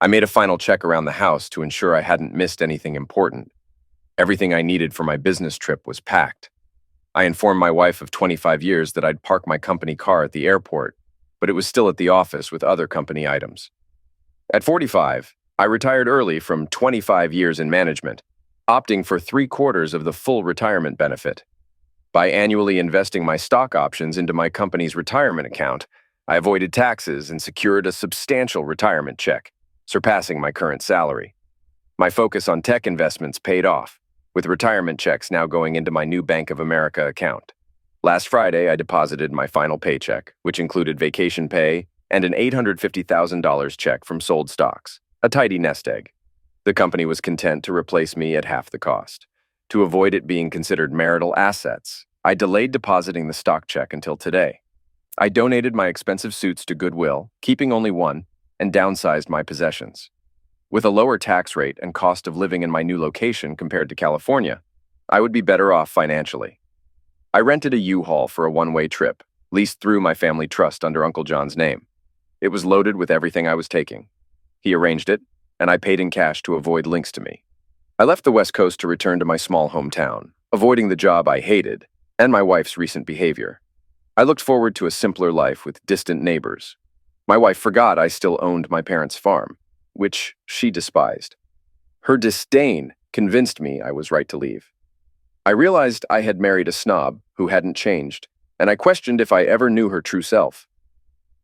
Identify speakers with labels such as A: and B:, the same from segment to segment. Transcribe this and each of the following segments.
A: I made a final check around the house to ensure I hadn't missed anything important. Everything I needed for my business trip was packed. I informed my wife of 25 years that I'd park my company car at the airport, but it was still at the office with other company items. At 45, I retired early from 25 years in management, opting for 3/4 of the full retirement benefit. By annually investing my stock options into my company's retirement account, I avoided taxes and secured a substantial retirement check, surpassing my current salary. My focus on tech investments paid off, with retirement checks now going into my new Bank of America account. Last Friday, I deposited my final paycheck, which included vacation pay and an $850,000 check from sold stocks, a tidy nest egg. The company was content to replace me at half the cost. To avoid it being considered marital assets, I delayed depositing the stock check until today. I donated my expensive suits to Goodwill, keeping only one, and downsized my possessions. With a lower tax rate and cost of living in my new location compared to California, I would be better off financially. I rented a U-Haul for a one-way trip, leased through my family trust under Uncle John's name. It was loaded with everything I was taking. He arranged it, and I paid in cash to avoid links to me. I left the West Coast to return to my small hometown, avoiding the job I hated and my wife's recent behavior. I looked forward to a simpler life with distant neighbors. My wife forgot I still owned my parents' farm, which she despised. Her disdain convinced me I was right to leave. I realized I had married a snob who hadn't changed, and I questioned if I ever knew her true self.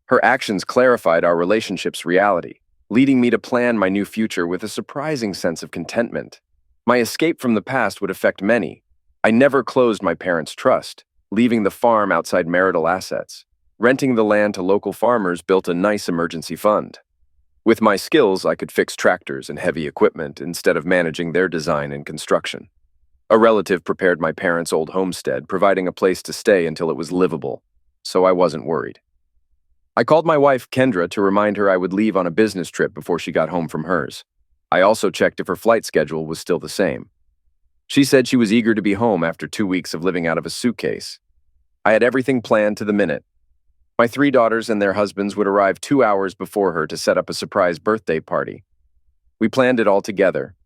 A: Her actions clarified our relationship's reality, leading me to plan my new future with a surprising sense of contentment. My escape from the past would affect many. I never closed my parents' trust, leaving the farm outside marital assets. Renting the land to local farmers built a nice emergency fund. With my skills, I could fix tractors and heavy equipment instead of managing their design and construction. A relative prepared my parents' old homestead, providing a place to stay until it was livable, so I wasn't worried. I called my wife, Kendra, to remind her I would leave on a business trip before she got home from hers. I also checked if her flight schedule was still the same. She said she was eager to be home after 2 weeks of living out of a suitcase. I had everything planned to the minute. My 3 daughters and their husbands would arrive 2 hours before her to set up a surprise birthday party. We planned it all together.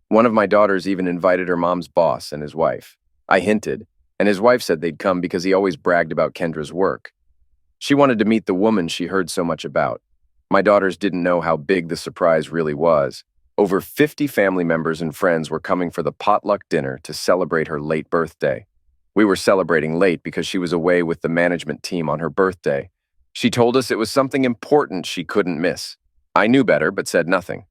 A: One of my daughters even invited her mom's boss and his wife. I hinted, and his wife said they'd come because he always bragged about Kendra's work. She wanted to meet the woman she heard so much about. My daughters didn't know how big the surprise really was. Over 50 family members and friends were coming for the potluck dinner to celebrate her late birthday. We were celebrating late because she was away with the management team on her birthday. She told us it was something important she couldn't miss. I knew better, but said nothing.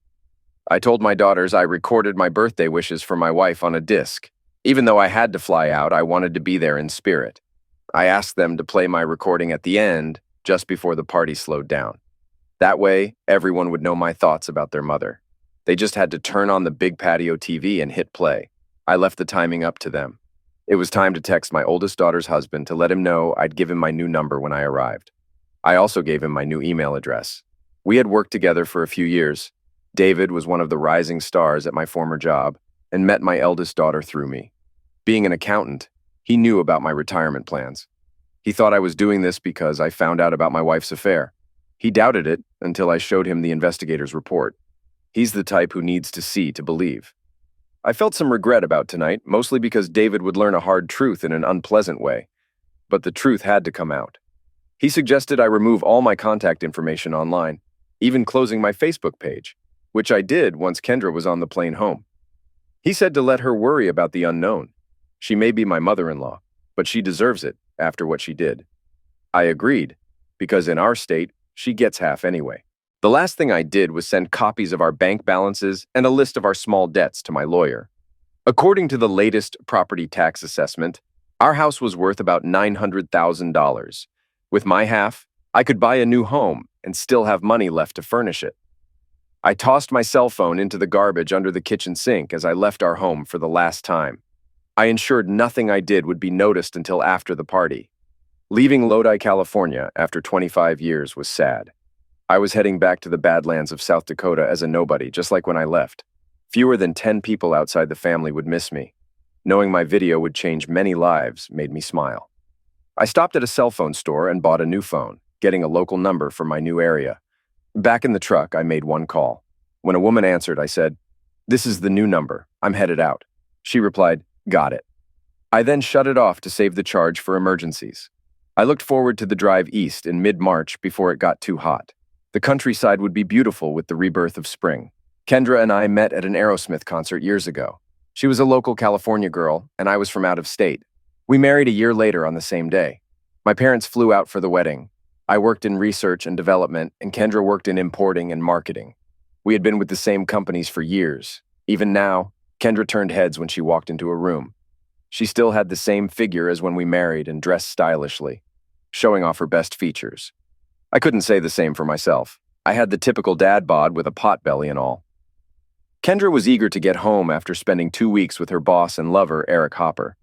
A: I told my daughters I recorded my birthday wishes for my wife on a disc. Even though I had to fly out, I wanted to be there in spirit. I asked them to play my recording at the end, just before the party slowed down. That way, everyone would know my thoughts about their mother. They just had to turn on the big patio TV and hit play. I left the timing up to them. It was time to text my oldest daughter's husband to let him know I'd give him my new number when I arrived. I also gave him my new email address. We had worked together for a few years. David was one of the rising stars at my former job and met my eldest daughter through me. Being an accountant, he knew about my retirement plans. He thought I was doing this because I found out about my wife's affair. He doubted it until I showed him the investigator's report. He's the type who needs to see to believe. I felt some regret about tonight, mostly because David would learn a hard truth in an unpleasant way. But the truth had to come out. He suggested I remove all my contact information online, even closing my Facebook page, which I did once Kendra was on the plane home. He said to let her worry about the unknown. She may be my mother-in-law, but she deserves it after what she did. I agreed, because in our state, she gets half anyway. The last thing I did was send copies of our bank balances and a list of our small debts to my lawyer. According to the latest property tax assessment, our house was worth about $900,000. With my half, I could buy a new home and still have money left to furnish it. I tossed my cell phone into the garbage under the kitchen sink as I left our home for the last time. I ensured nothing I did would be noticed until after the party. Leaving Lodi, California after 25 years was sad. I was heading back to the Badlands of South Dakota as a nobody, just like when I left. Fewer than 10 people outside the family would miss me. Knowing my video would change many lives made me smile. I stopped at a cell phone store and bought a new phone, getting a local number for my new area. Back in the truck, I made one call. When a woman answered, I said, "This is the new number. I'm headed out." She replied, "Got it." I then shut it off to save the charge for emergencies. I looked forward to the drive east in mid-March before it got too hot. The countryside would be beautiful with the rebirth of spring. Kendra and I met at an Aerosmith concert years ago. She was a local California girl, and I was from out of state. We married a year later on the same day. My parents flew out for the wedding. I worked in research and development, and Kendra worked in importing and marketing. We had been with the same companies for years. Even now, Kendra turned heads when she walked into a room. She still had the same figure as when we married and dressed stylishly, showing off her best features. I couldn't say the same for myself. I had the typical dad bod with a pot belly and all. Kendra was eager to get home after spending 2 weeks with her boss and lover, Eric Hopper.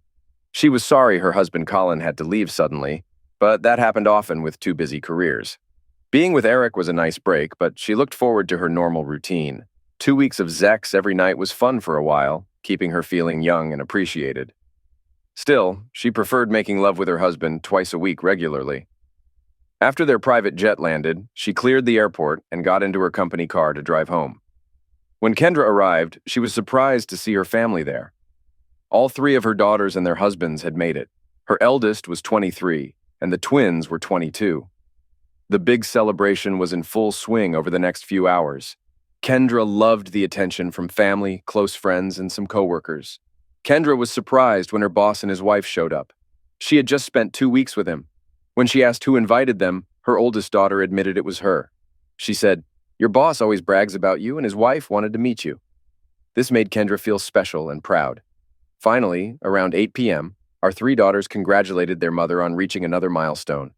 A: She was sorry her husband Colin had to leave suddenly, but that happened often with two busy careers. Being with Eric was a nice break, but she looked forward to her normal routine. 2 weeks of sex every night was fun for a while, keeping her feeling young and appreciated. Still, she preferred making love with her husband twice a week regularly. After their private jet landed, she cleared the airport and got into her company car to drive home. When Kendra arrived, she was surprised to see her family there. All three of her daughters and their husbands had made it. Her eldest was 23, and the twins were 22. The big celebration was in full swing over the next few hours. Kendra loved the attention from family, close friends, and some coworkers. Kendra was surprised when her boss and his wife showed up. She had just spent 2 weeks with him. When she asked who invited them, her oldest daughter admitted it was her. She said, "Your boss always brags about you, and his wife wanted to meet you." This made Kendra feel special and proud. Finally, around 8 p.m., our three daughters congratulated their mother on reaching another milestone.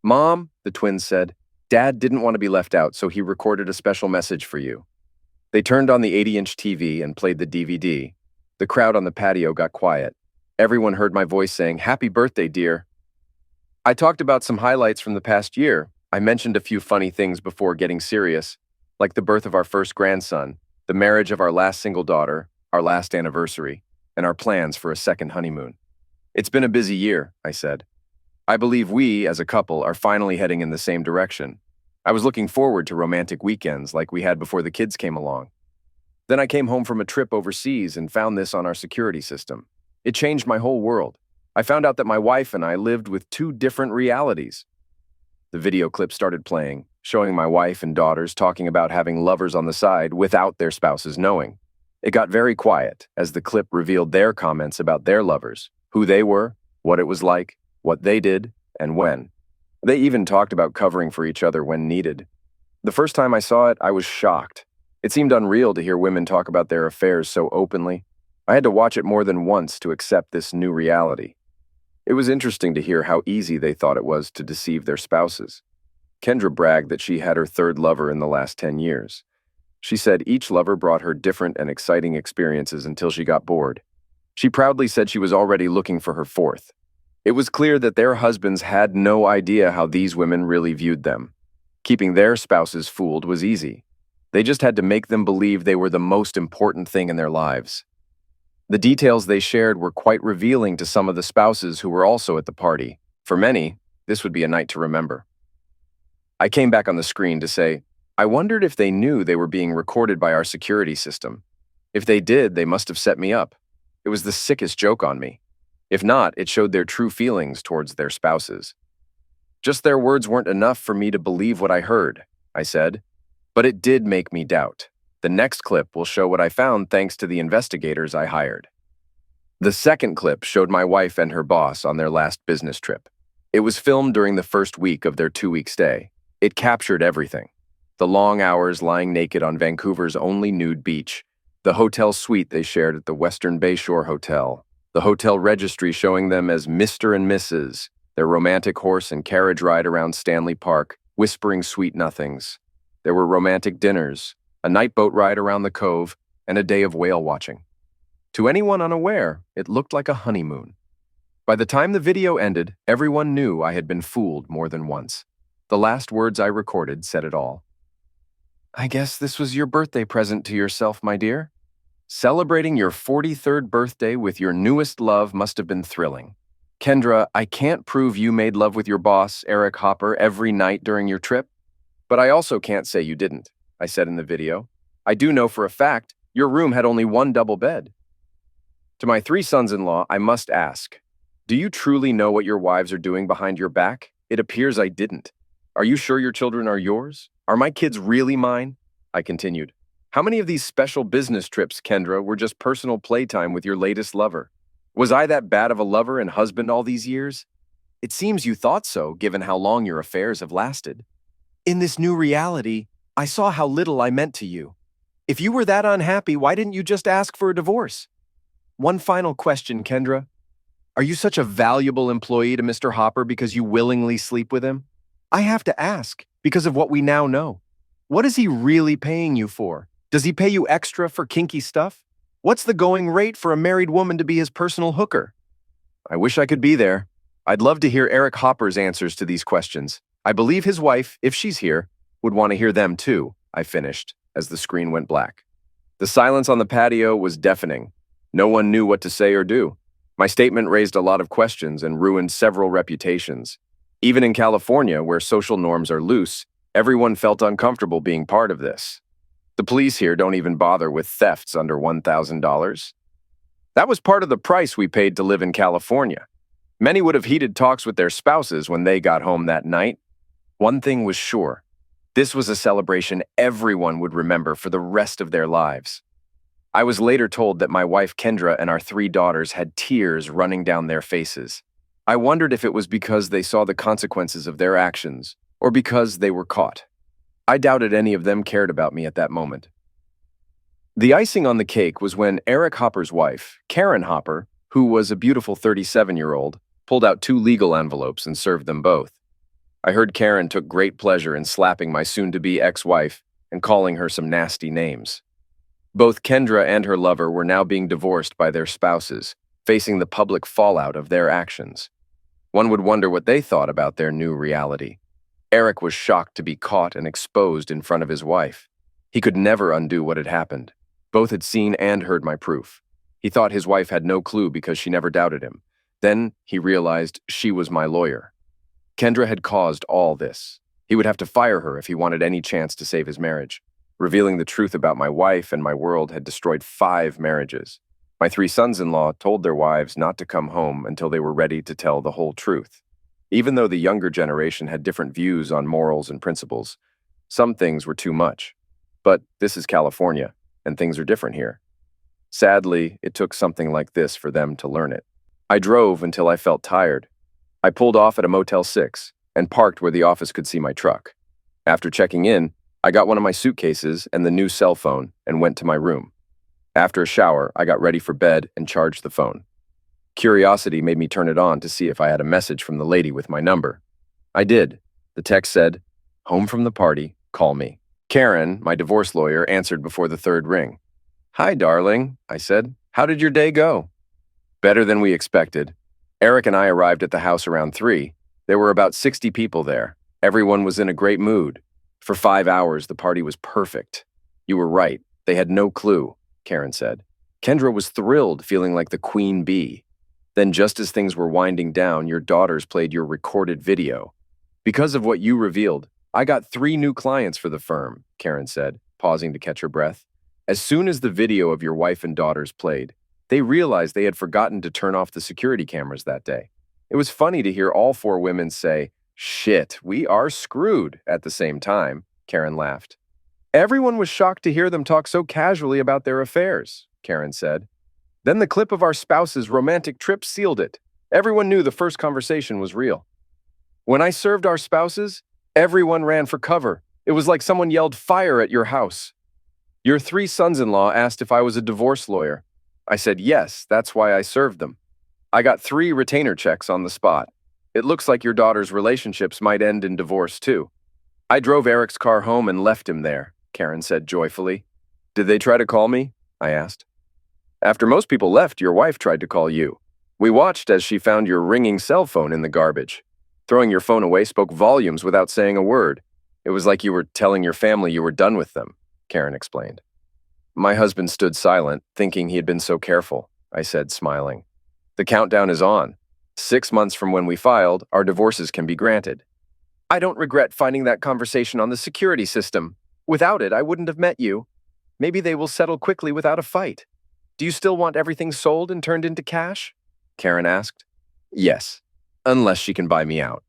A: "Mom," the twins said, "Dad didn't want to be left out, so he recorded a special message for you." They turned on the 80-inch TV and played the DVD. The crowd on the patio got quiet. Everyone heard my voice saying, "Happy birthday, dear." I talked about some highlights from the past year. I mentioned a few funny things before getting serious, like the birth of our first grandson, the marriage of our last single daughter, our last anniversary, and our plans for a second honeymoon. "It's been a busy year," I said. "I believe we, as a couple, are finally heading in the same direction. I was looking forward to romantic weekends like we had before the kids came along. Then I came home from a trip overseas and found this on our security system. It changed my whole world. I found out that my wife and I lived with two different realities." The video clip started playing, showing my wife and daughters talking about having lovers on the side without their spouses knowing. It got very quiet as the clip revealed their comments about their lovers, who they were, what it was like, what they did, and when. They even talked about covering for each other when needed. The first time I saw it, I was shocked. It seemed unreal to hear women talk about their affairs so openly. I had to watch it more than once to accept this new reality. It was interesting to hear how easy they thought it was to deceive their spouses. Kendra bragged that she had her third lover in the last 10 years. She said each lover brought her different and exciting experiences until she got bored. She proudly said she was already looking for her fourth. It was clear that their husbands had no idea how these women really viewed them. Keeping their spouses fooled was easy. They just had to make them believe they were the most important thing in their lives. The details they shared were quite revealing to some of the spouses who were also at the party. For many, this would be a night to remember. I came back on the screen to say, I wondered if they knew they were being recorded by our security system. If they did, they must have set me up. It was the sickest joke on me. If not, it showed their true feelings towards their spouses. Just their words weren't enough for me to believe what I heard, I said. But it did make me doubt. The next clip will show what I found thanks to the investigators I hired. The second clip showed my wife and her boss on their last business trip. It was filmed during the first week of their 2-week stay. It captured everything. The long hours lying naked on Vancouver's only nude beach, the hotel suite they shared at the Western Bayshore Hotel, the hotel registry showing them as Mr. and Mrs., their romantic horse and carriage ride around Stanley Park, whispering sweet nothings. There were romantic dinners, a night boat ride around the cove, and a day of whale watching. To anyone unaware, it looked like a honeymoon. By the time the video ended, everyone knew I had been fooled more than once. The last words I recorded said it all. I guess this was your birthday present to yourself, my dear. Celebrating your 43rd birthday with your newest love must have been thrilling. Kendra, I can't prove you made love with your boss, Eric Hopper, every night during your trip, but I also can't say you didn't, I said in the video. I do know for a fact your room had only one double bed. To my three sons-in-law, I must ask, do you truly know what your wives are doing behind your back? It appears I didn't. Are you sure your children are yours? Are my kids really mine? I continued. How many of these special business trips, Kendra, were just personal playtime with your latest lover? Was I that bad of a lover and husband all these years? It seems you thought so, given how long your affairs have lasted. In this new reality, I saw how little I meant to you. If you were that unhappy, why didn't you just ask for a divorce? One final question, Kendra. Are you such a valuable employee to Mr. Hopper because you willingly sleep with him? I have to ask, because of what we now know. What is he really paying you for? Does he pay you extra for kinky stuff? What's the going rate for a married woman to be his personal hooker? I wish I could be there. I'd love to hear Eric Hopper's answers to these questions. I believe his wife, if she's here, would want to hear them too, I finished, as the screen went black. The silence on the patio was deafening. No one knew what to say or do. My statement raised a lot of questions and ruined several reputations. Even in California, where social norms are loose, everyone felt uncomfortable being part of this. The police here don't even bother with thefts under $1,000. That was part of the price we paid to live in California. Many would have heated talks with their spouses when they got home that night. One thing was sure. This was a celebration everyone would remember for the rest of their lives. I was later told that my wife Kendra and our three daughters had tears running down their faces. I wondered if it was because they saw the consequences of their actions, or because they were caught. I doubted any of them cared about me at that moment. The icing on the cake was when Eric Hopper's wife, Karen Hopper, who was a beautiful 37-year-old, pulled out 2 legal envelopes and served them both. I heard Karen took great pleasure in slapping my soon-to-be ex-wife and calling her some nasty names. Both Kendra and her lover were now being divorced by their spouses, facing the public fallout of their actions. One would wonder what they thought about their new reality. Eric was shocked to be caught and exposed in front of his wife. He could never undo what had happened. Both had seen and heard my proof. He thought his wife had no clue because she never doubted him. Then he realized she was my lawyer. Kendra had caused all this. He would have to fire her if he wanted any chance to save his marriage. Revealing the truth about my wife and my world had destroyed 5 marriages. My 3 sons-in-law told their wives not to come home until they were ready to tell the whole truth. Even though the younger generation had different views on morals and principles, some things were too much. But this is California, and things are different here. Sadly, it took something like this for them to learn it. I drove until I felt tired. I pulled off at a Motel 6 and parked where the office could see my truck. After checking in, I got one of my suitcases and the new cell phone and went to my room. After a shower, I got ready for bed and charged the phone. Curiosity made me turn it on to see if I had a message from the lady with my number. I did. The text said, "Home from the party, call me." Karen, my divorce lawyer, answered before the 3rd ring. "Hi, darling," I said. "How did your day go?" "Better than we expected. Eric and I arrived at the house around 3. There were about 60 people there. Everyone was in a great mood. For 5 hours, the party was perfect." "You were right. They had no clue," Karen said. Kendra was thrilled, feeling like the queen bee. Then just as things were winding down, your daughters played your recorded video. "Because of what you revealed, I got 3 new clients for the firm," Karen said, pausing to catch her breath. "As soon as the video of your wife and daughters played, they realized they had forgotten to turn off the security cameras that day. It was funny to hear all 4 women say, 'Shit, we are screwed,' at the same time," Karen laughed. "Everyone was shocked to hear them talk so casually about their affairs," Karen said. "Then the clip of our spouse's romantic trip sealed it. Everyone knew the first conversation was real. When I served our spouses, everyone ran for cover. It was like someone yelled fire at your house. Your 3 sons-in-law asked if I was a divorce lawyer. I said yes, that's why I served them. I got 3 retainer checks on the spot. It looks like your daughter's relationships might end in divorce too. I drove Eric's car home and left him there," Karen said joyfully. "Did they try to call me?" I asked. "After most people left, your wife tried to call you. We watched as she found your ringing cell phone in the garbage. Throwing your phone away spoke volumes without saying a word. It was like you were telling your family you were done with them," Karen explained. My husband stood silent, thinking he had been so careful, I said, smiling. "The countdown is on. 6 months from when we filed, our divorces can be granted. I don't regret finding that conversation on the security system. Without it, I wouldn't have met you." Maybe they will settle quickly without a fight. Do you still want everything sold and turned into cash? Karen asked. Yes, unless she can buy me out.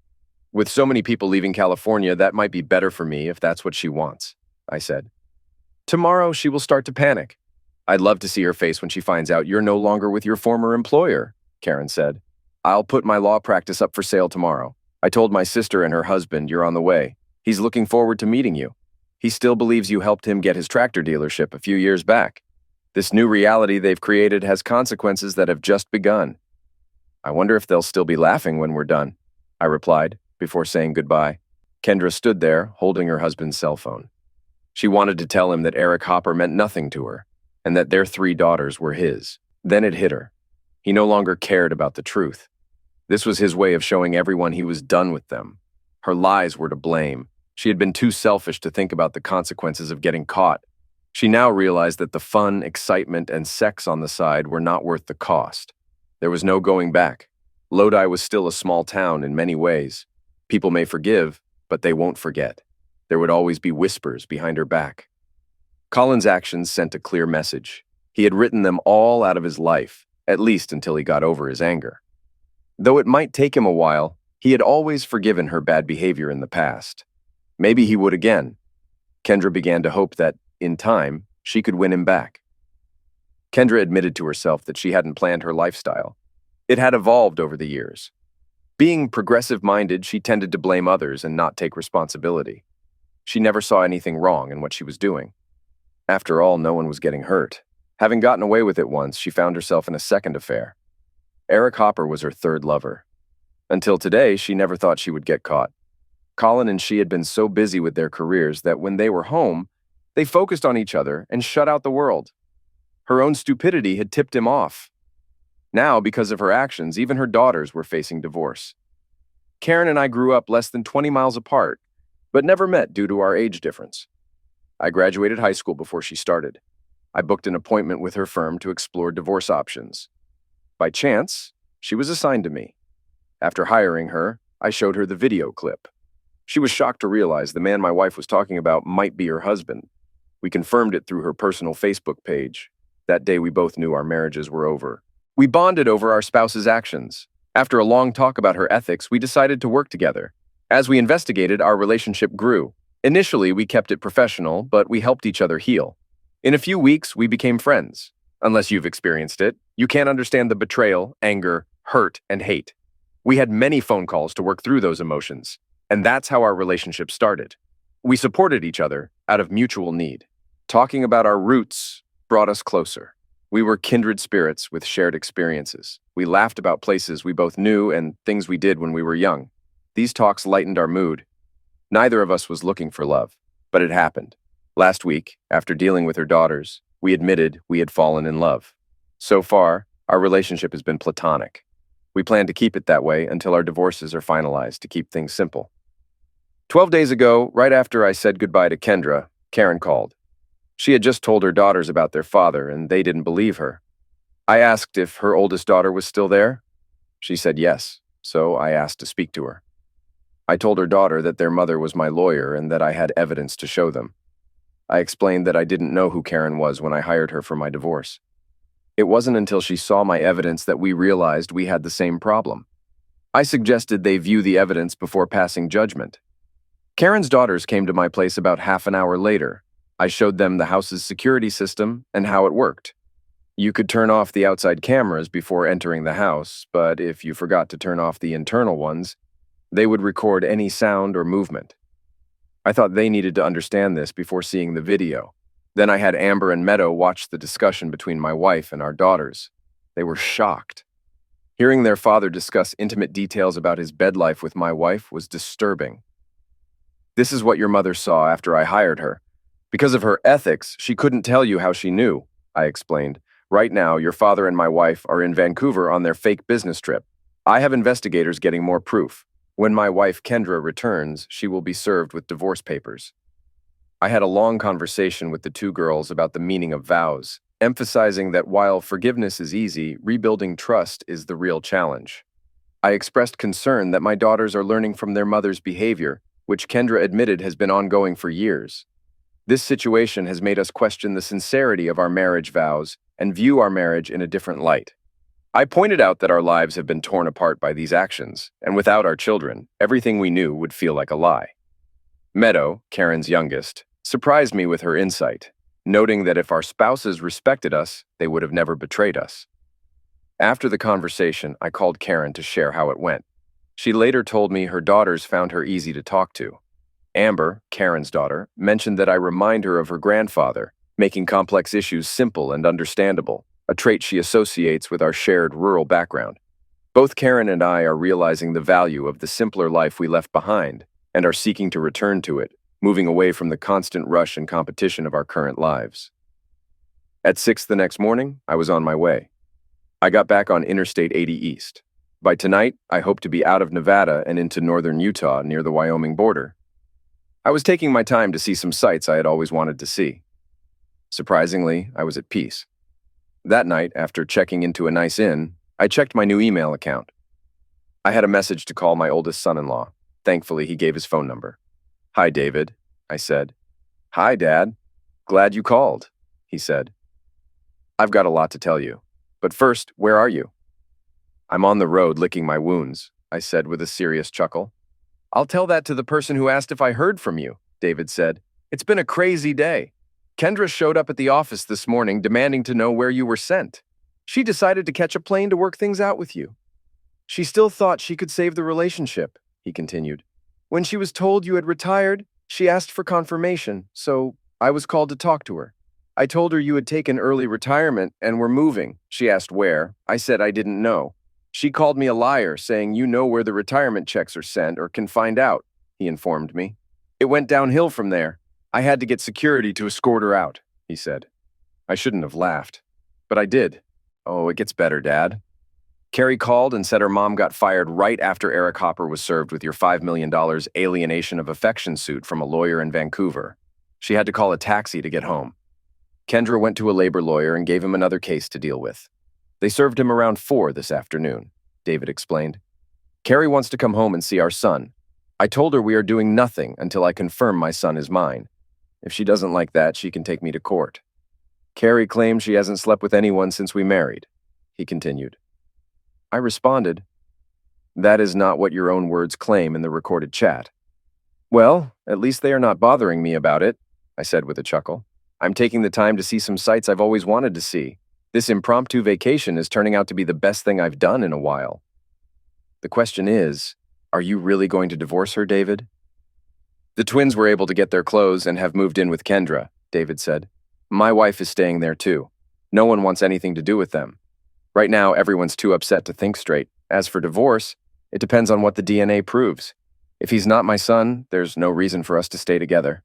A: With so many people leaving California, that might be better for me if that's what she wants, I said. Tomorrow, she will start to panic. I'd love to see her face when she finds out you're no longer with your former employer, Karen said. I'll put my law practice up for sale tomorrow. I told my sister and her husband you're on the way. He's looking forward to meeting you. He still believes you helped him get his tractor dealership a few years back. This new reality they've created has consequences that have just begun. I wonder if they'll still be laughing when we're done, I replied, before saying goodbye. Kendra stood there, holding her husband's cell phone. She wanted to tell him that Eric Hopper meant nothing to her, and that their 3 daughters were his. Then it hit her. He no longer cared about the truth. This was his way of showing everyone he was done with them. Her lies were to blame. She had been too selfish to think about the consequences of getting caught. She now realized that the fun, excitement, and sex on the side were not worth the cost. There was no going back. Lodi was still a small town in many ways. People may forgive, but they won't forget. There would always be whispers behind her back. Colin's actions sent a clear message. He had written them all out of his life, at least until he got over his anger. Though it might take him a while, he had always forgiven her bad behavior in the past. Maybe he would again. Kendra began to hope that, in time, she could win him back. Kendra admitted to herself that she hadn't planned her lifestyle. It had evolved over the years. Being progressive-minded, she tended to blame others and not take responsibility. She never saw anything wrong in what she was doing. After all, no one was getting hurt. Having gotten away with it once, she found herself in a second affair. Eric Hopper was her 3rd lover. Until today, she never thought she would get caught. Colin and she had been so busy with their careers that when they were home, they focused on each other and shut out the world. Her own stupidity had tipped him off. Now, because of her actions, even her daughters were facing divorce. Karen and I grew up less than 20 miles apart, but never met due to our age difference. I graduated high school before she started. I booked an appointment with her firm to explore divorce options. By chance, she was assigned to me. After hiring her, I showed her the video clip. She was shocked to realize the man my wife was talking about might be her husband. We confirmed it through her personal Facebook page. That day, we both knew our marriages were over. We bonded over our spouse's actions. After a long talk about her ethics, we decided to work together. As we investigated, our relationship grew. Initially, we kept it professional, but we helped each other heal. In a few weeks, we became friends. Unless you've experienced it, you can't understand the betrayal, anger, hurt, and hate. We had many phone calls to work through those emotions, and that's how our relationship started. We supported each other out of mutual need. Talking about our roots brought us closer. We were kindred spirits with shared experiences. We laughed about places we both knew and things we did when we were young. These talks lightened our mood. Neither of us was looking for love, but it happened. Last week, after dealing with her daughters, we admitted we had fallen in love. So far, our relationship has been platonic. We plan to keep it that way until our divorces are finalized to keep things simple. 12 days ago, right after I said goodbye to Kendra, Karen called. She had just told her daughters about their father, and they didn't believe her. I asked if her oldest daughter was still there. She said yes, so I asked to speak to her. I told her daughter that their mother was my lawyer and that I had evidence to show them. I explained that I didn't know who Karen was when I hired her for my divorce. It wasn't until she saw my evidence that we realized we had the same problem. I suggested they view the evidence before passing judgment. Karen's daughters came to my place about half an hour later. I showed them the house's security system and how it worked. You could turn off the outside cameras before entering the house, but if you forgot to turn off the internal ones, they would record any sound or movement. I thought they needed to understand this before seeing the video. Then I had Amber and Meadow watch the discussion between my wife and our daughters. They were shocked. Hearing their father discuss intimate details about his bed life with my wife was disturbing. This is what your mother saw after I hired her. Because of her ethics, she couldn't tell you how she knew, I explained. Right now, your father and my wife are in Vancouver on their fake business trip. I have investigators getting more proof. When my wife Kendra returns, she will be served with divorce papers. I had a long conversation with the 2 girls about the meaning of vows, emphasizing that while forgiveness is easy, rebuilding trust is the real challenge. I expressed concern that my daughters are learning from their mother's behavior, which Kendra admitted has been ongoing for years. This situation has made us question the sincerity of our marriage vows and view our marriage in a different light. I pointed out that our lives have been torn apart by these actions, and without our children, everything we knew would feel like a lie. Meadow, Karen's youngest, surprised me with her insight, noting that if our spouses respected us, they would have never betrayed us. After the conversation, I called Karen to share how it went. She later told me her daughters found her easy to talk to. Amber, Karen's daughter, mentioned that I remind her of her grandfather, making complex issues simple and understandable, a trait she associates with our shared rural background. Both Karen and I are realizing the value of the simpler life we left behind and are seeking to return to it, moving away from the constant rush and competition of our current lives. At 6 the next morning, I was on my way. I got back on Interstate 80 East. By tonight, I hope to be out of Nevada and into northern Utah near the Wyoming border. I was taking my time to see some sights I had always wanted to see. Surprisingly, I was at peace. That night, after checking into a nice inn, I checked my new email account. I had a message to call my oldest son-in-law. Thankfully, he gave his phone number. "Hi, David," I said. "Hi, Dad. Glad you called," he said. "I've got a lot to tell you. But first, where are you?" "I'm on the road licking my wounds," I said with a serious chuckle. "I'll tell that to the person who asked if I heard from you," David said. "It's been a crazy day. Kendra showed up at the office this morning demanding to know where you were sent. She decided to catch a plane to work things out with you. She still thought she could save the relationship," he continued. "When she was told you had retired, she asked for confirmation, so I was called to talk to her. I told her you had taken early retirement and were moving. She asked where. I said I didn't know. She called me a liar, saying you know where the retirement checks are sent or can find out," he informed me. "It went downhill from there. I had to get security to escort her out," he said. I shouldn't have laughed, but I did. "Oh, it gets better, Dad." "Carrie called and said her mom got fired right after Eric Hopper was served with your $5 million alienation of affection suit from a lawyer in Vancouver. She had to call a taxi to get home. Kendra went to a labor lawyer and gave him another case to deal with. They served him around 4 this afternoon," David explained. "Carrie wants to come home and see our son. I told her we are doing nothing until I confirm my son is mine. If she doesn't like that, she can take me to court. Carrie claims she hasn't slept with anyone since we married," he continued. I responded, "That is not what your own words claim in the recorded chat." "Well, at least they are not bothering me about it," I said with a chuckle. "I'm taking the time to see some sights I've always wanted to see. This impromptu vacation is turning out to be the best thing I've done in a while." "The question is, are you really going to divorce her, David?" "The twins were able to get their clothes and have moved in with Kendra," David said. "My wife is staying there too. No one wants anything to do with them. Right now, everyone's too upset to think straight. As for divorce, it depends on what the DNA proves. If he's not my son, there's no reason for us to stay together.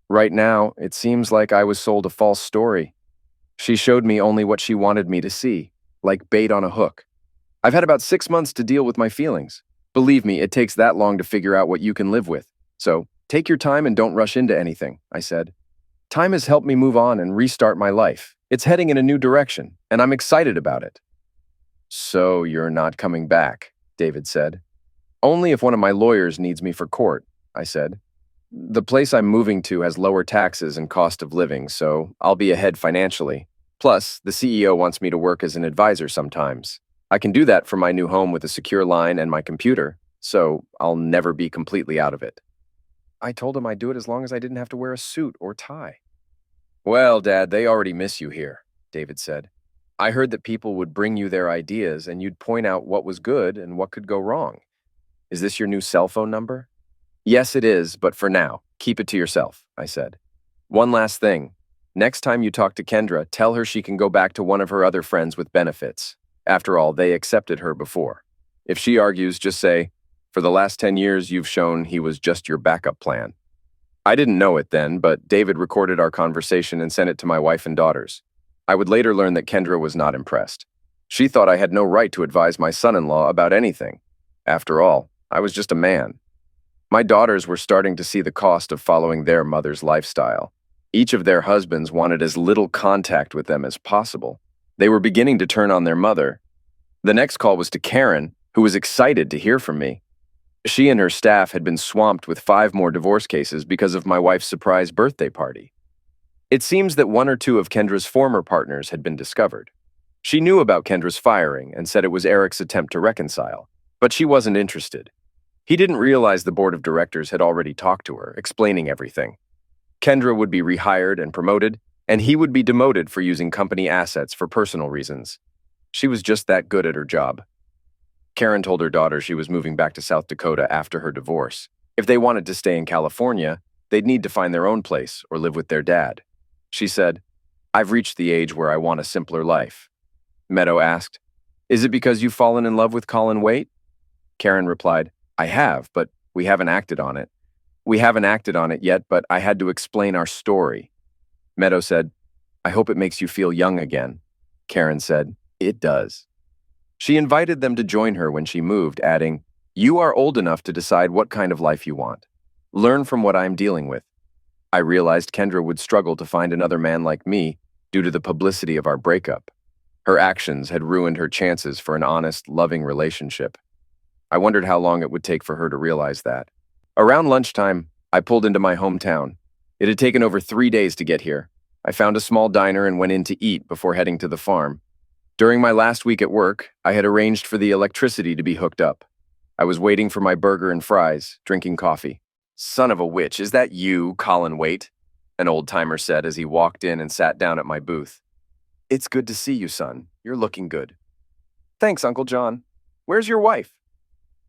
A: Right now, it seems like I was sold a false story. She showed me only what she wanted me to see, like bait on a hook. I've had about 6 months to deal with my feelings. Believe me, it takes that long to figure out what you can live with. So, take your time and don't rush into anything," I said. "Time has helped me move on and restart my life. It's heading in a new direction, and I'm excited about it." "So you're not coming back," David said. "Only if one of my lawyers needs me for court," I said. "The place I'm moving to has lower taxes and cost of living, so I'll be ahead financially. Plus, the CEO wants me to work as an advisor sometimes. I can do that from my new home with a secure line and my computer, so I'll never be completely out of it." I told him I'd do it as long as I didn't have to wear a suit or tie. "Well, Dad, they already miss you here," David said. "I heard that people would bring you their ideas and you'd point out what was good and what could go wrong. Is this your new cell phone number?" "Yes, it is, but for now, keep it to yourself," I said. "One last thing. Next time you talk to Kendra, tell her she can go back to one of her other friends with benefits. After all, they accepted her before. If she argues, just say, 'For the last 10 years, you've shown he was just your backup plan.'" I didn't know it then, but David recorded our conversation and sent it to my wife and daughters. I would later learn that Kendra was not impressed. She thought I had no right to advise my son-in-law about anything. After all, I was just a man. My daughters were starting to see the cost of following their mother's lifestyle. Each of their husbands wanted as little contact with them as possible. They were beginning to turn on their mother. The next call was to Karen, who was excited to hear from me. She and her staff had been swamped with 5 more divorce cases because of my wife's surprise birthday party. It seems that one or two of Kendra's former partners had been discovered. She knew about Kendra's firing and said it was Eric's attempt to reconcile, but she wasn't interested. He didn't realize the board of directors had already talked to her, explaining everything. Kendra would be rehired and promoted, and he would be demoted for using company assets for personal reasons. She was just that good at her job. Karen told her daughter she was moving back to South Dakota after her divorce. If they wanted to stay in California, they'd need to find their own place or live with their dad. She said, "I've reached the age where I want a simpler life." Meadow asked, "Is it because you've fallen in love with Colin Waite?" Karen replied, "I have, but we haven't acted on it. We haven't acted on it yet, but I had to explain our story." Meadow said, "I hope it makes you feel young again." Karen said, "It does." She invited them to join her when she moved, adding, "You are old enough to decide what kind of life you want. Learn from what I'm dealing with." I realized Kendra would struggle to find another man like me due to the publicity of our breakup. Her actions had ruined her chances for an honest, loving relationship. I wondered how long it would take for her to realize that. Around lunchtime, I pulled into my hometown. It had taken over 3 days to get here. I found a small diner and went in to eat before heading to the farm. During my last week at work, I had arranged for the electricity to be hooked up. I was waiting for my burger and fries, drinking coffee. "Son of a witch, is that you, Colin Waite?" an old-timer said as he walked in and sat down at my booth. "It's good to see you, son. You're looking good." "Thanks, Uncle John. Where's your wife?"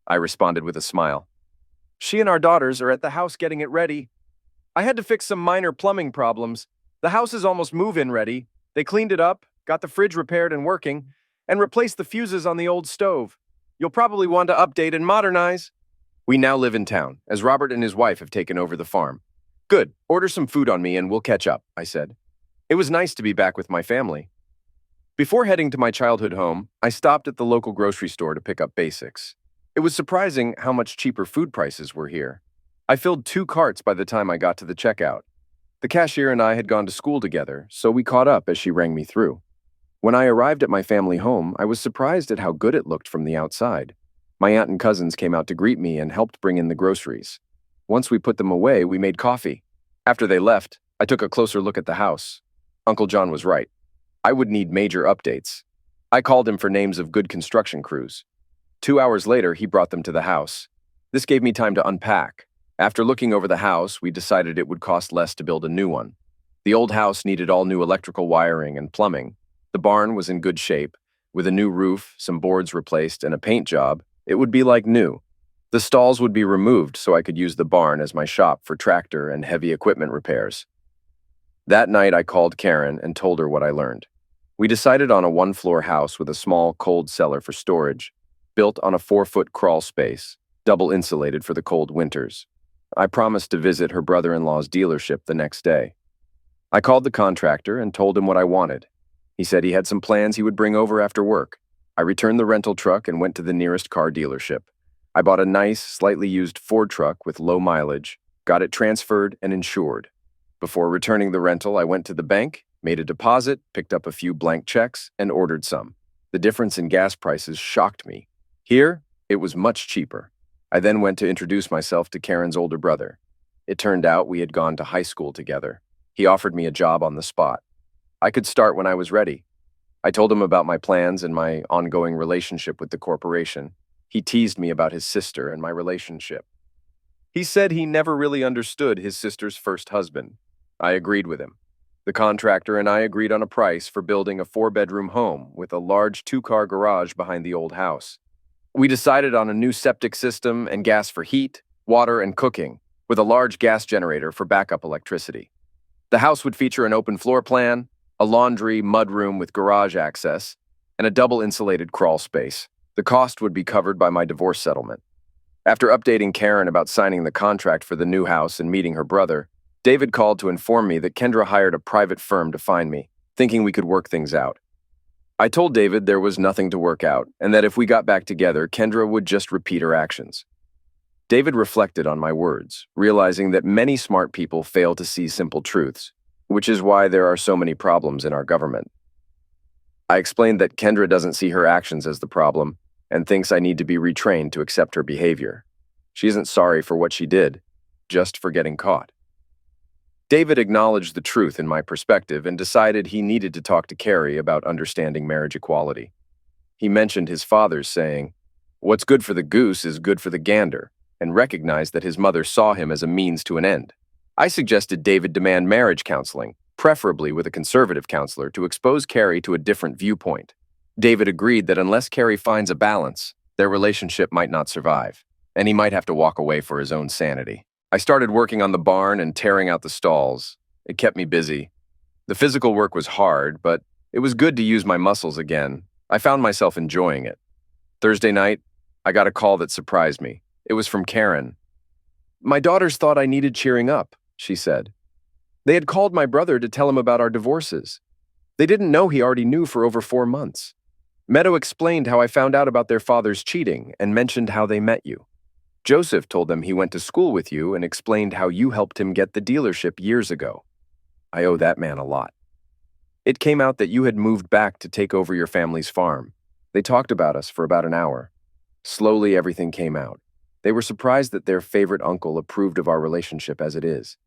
A: I responded with a smile. "She and our daughters are at the house getting it ready. I had to fix some minor plumbing problems. The house is almost move-in ready. They cleaned it up, got the fridge repaired and working, and replaced the fuses on the old stove. You'll probably want to update and modernize." "We now live in town, as Robert and his wife have taken over the farm." "Good. Order some food on me and we'll catch up," I said. It was nice to be back with my family. Before heading to my childhood home, I stopped at the local grocery store to pick up basics. It was surprising how much cheaper food prices were here. I filled 2 carts by the time I got to the checkout. The cashier and I had gone to school together, so we caught up as she rang me through. When I arrived at my family home, I was surprised at how good it looked from the outside. My aunt and cousins came out to greet me and helped bring in the groceries. Once we put them away, we made coffee. After they left, I took a closer look at the house. Uncle John was right. I would need major updates. I called him for names of good construction crews. 2 hours later, he brought them to the house. This gave me time to unpack. After looking over the house, we decided it would cost less to build a new one. The old house needed all new electrical wiring and plumbing. The barn was in good shape. With a new roof, some boards replaced, and a paint job, it would be like new. The stalls would be removed so I could use the barn as my shop for tractor and heavy equipment repairs. That night, I called Karen and told her what I learned. We decided on a 1-floor house with a small, cold cellar for storage, built on a 4-foot crawl space, double insulated for the cold winters. I promised to visit her brother-in-law's dealership the next day. I called the contractor and told him what I wanted. He said he had some plans he would bring over after work. I returned the rental truck and went to the nearest car dealership. I bought a nice, slightly used Ford truck with low mileage, got it transferred and insured. Before returning the rental, I went to the bank, made a deposit, picked up a few blank checks, and ordered some. The difference in gas prices shocked me. Here, it was much cheaper. I then went to introduce myself to Karen's older brother. It turned out we had gone to high school together. He offered me a job on the spot. I could start when I was ready. I told him about my plans and my ongoing relationship with the corporation. He teased me about his sister and my relationship. He said he never really understood his sister's first husband. I agreed with him. The contractor and I agreed on a price for building a 4-bedroom home with a large 2-car garage behind the old house. We decided on a new septic system and gas for heat, water, and cooking, with a large gas generator for backup electricity. The house would feature an open floor plan, a laundry, mudroom with garage access, and a double-insulated crawl space. The cost would be covered by my divorce settlement. After updating Karen about signing the contract for the new house and meeting her brother, David called to inform me that Kendra hired a private firm to find me, thinking we could work things out. I told David there was nothing to work out, and that if we got back together, Kendra would just repeat her actions. David reflected on my words, realizing that many smart people fail to see simple truths, which is why there are so many problems in our government. I explained that Kendra doesn't see her actions as the problem and thinks I need to be retrained to accept her behavior. She isn't sorry for what she did, just for getting caught. David acknowledged the truth in my perspective and decided he needed to talk to Carrie about understanding marriage equality. He mentioned his father's saying, "What's good for the goose is good for the gander," and recognized that his mother saw him as a means to an end. I suggested David demand marriage counseling, preferably with a conservative counselor, to expose Carrie to a different viewpoint. David agreed that unless Carrie finds a balance, their relationship might not survive, and he might have to walk away for his own sanity. I started working on the barn and tearing out the stalls. It kept me busy. The physical work was hard, but it was good to use my muscles again. I found myself enjoying it. Thursday night, I got a call that surprised me. It was from Karen. "My daughters thought I needed cheering up," she said. "They had called my brother to tell him about our divorces. They didn't know he already knew for over 4 months. Meadow explained how I found out about their father's cheating and mentioned how they met you. Joseph told them he went to school with you and explained how you helped him get the dealership years ago. I owe that man a lot. It came out that you had moved back to take over your family's farm. They talked about us for about an hour. Slowly, everything came out. They were surprised that their favorite uncle approved of our relationship as it is.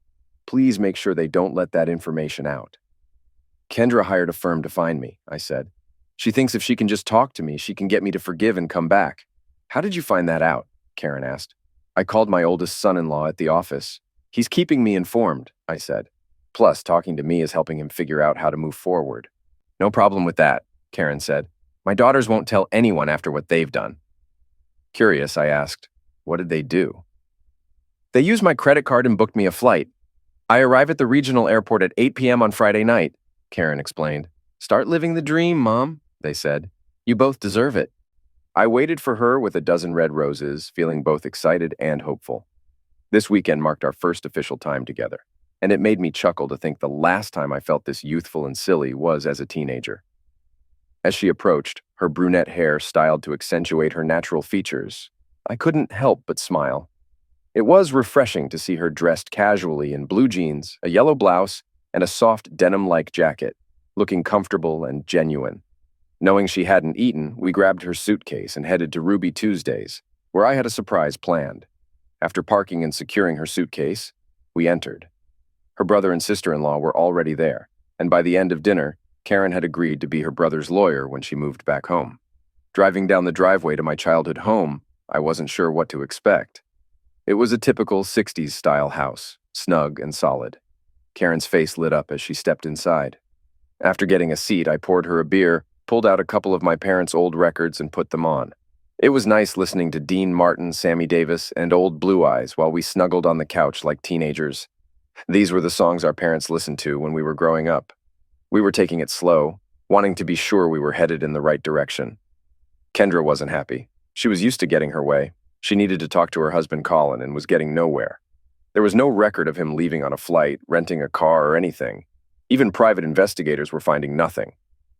A: Please make sure they don't let that information out." "Kendra hired a firm to find me," I said. "She thinks if she can just talk to me, she can get me to forgive and come back." "How did you find that out?" Karen asked. "I called my oldest son-in-law at the office. He's keeping me informed," I said. "Plus, talking to me is helping him figure out how to move forward." "No problem with that," Karen said. "My daughters won't tell anyone after what they've done." Curious, I asked, "What did they do?" "They used my credit card and booked me a flight. I arrive at the regional airport at 8 p.m. on Friday night," Karen explained. "Start living the dream, Mom," they said. "You both deserve it." I waited for her with a dozen red roses, feeling both excited and hopeful. This weekend marked our first official time together, and it made me chuckle to think the last time I felt this youthful and silly was as a teenager. As she approached, her brunette hair styled to accentuate her natural features, I couldn't help but smile. It was refreshing to see her dressed casually in blue jeans, a yellow blouse, and a soft denim-like jacket, looking comfortable and genuine. Knowing she hadn't eaten, we grabbed her suitcase and headed to Ruby Tuesdays, where I had a surprise planned. After parking and securing her suitcase, we entered. Her brother and sister-in-law were already there, and by the end of dinner, Karen had agreed to be her brother's lawyer when she moved back home. Driving down the driveway to my childhood home, I wasn't sure what to expect. It was a typical 60s-style house, snug and solid. Karen's face lit up as she stepped inside. After getting a seat, I poured her a beer, pulled out a couple of my parents' old records, and put them on. It was nice listening to Dean Martin, Sammy Davis, and Old Blue Eyes while we snuggled on the couch like teenagers. These were the songs our parents listened to when we were growing up. We were taking it slow, wanting to be sure we were headed in the right direction. Kendra wasn't happy. She was used to getting her way. She needed to talk to her husband Colin and was getting nowhere. There was no record of him leaving on a flight, renting a car, or anything. Even private investigators were finding nothing.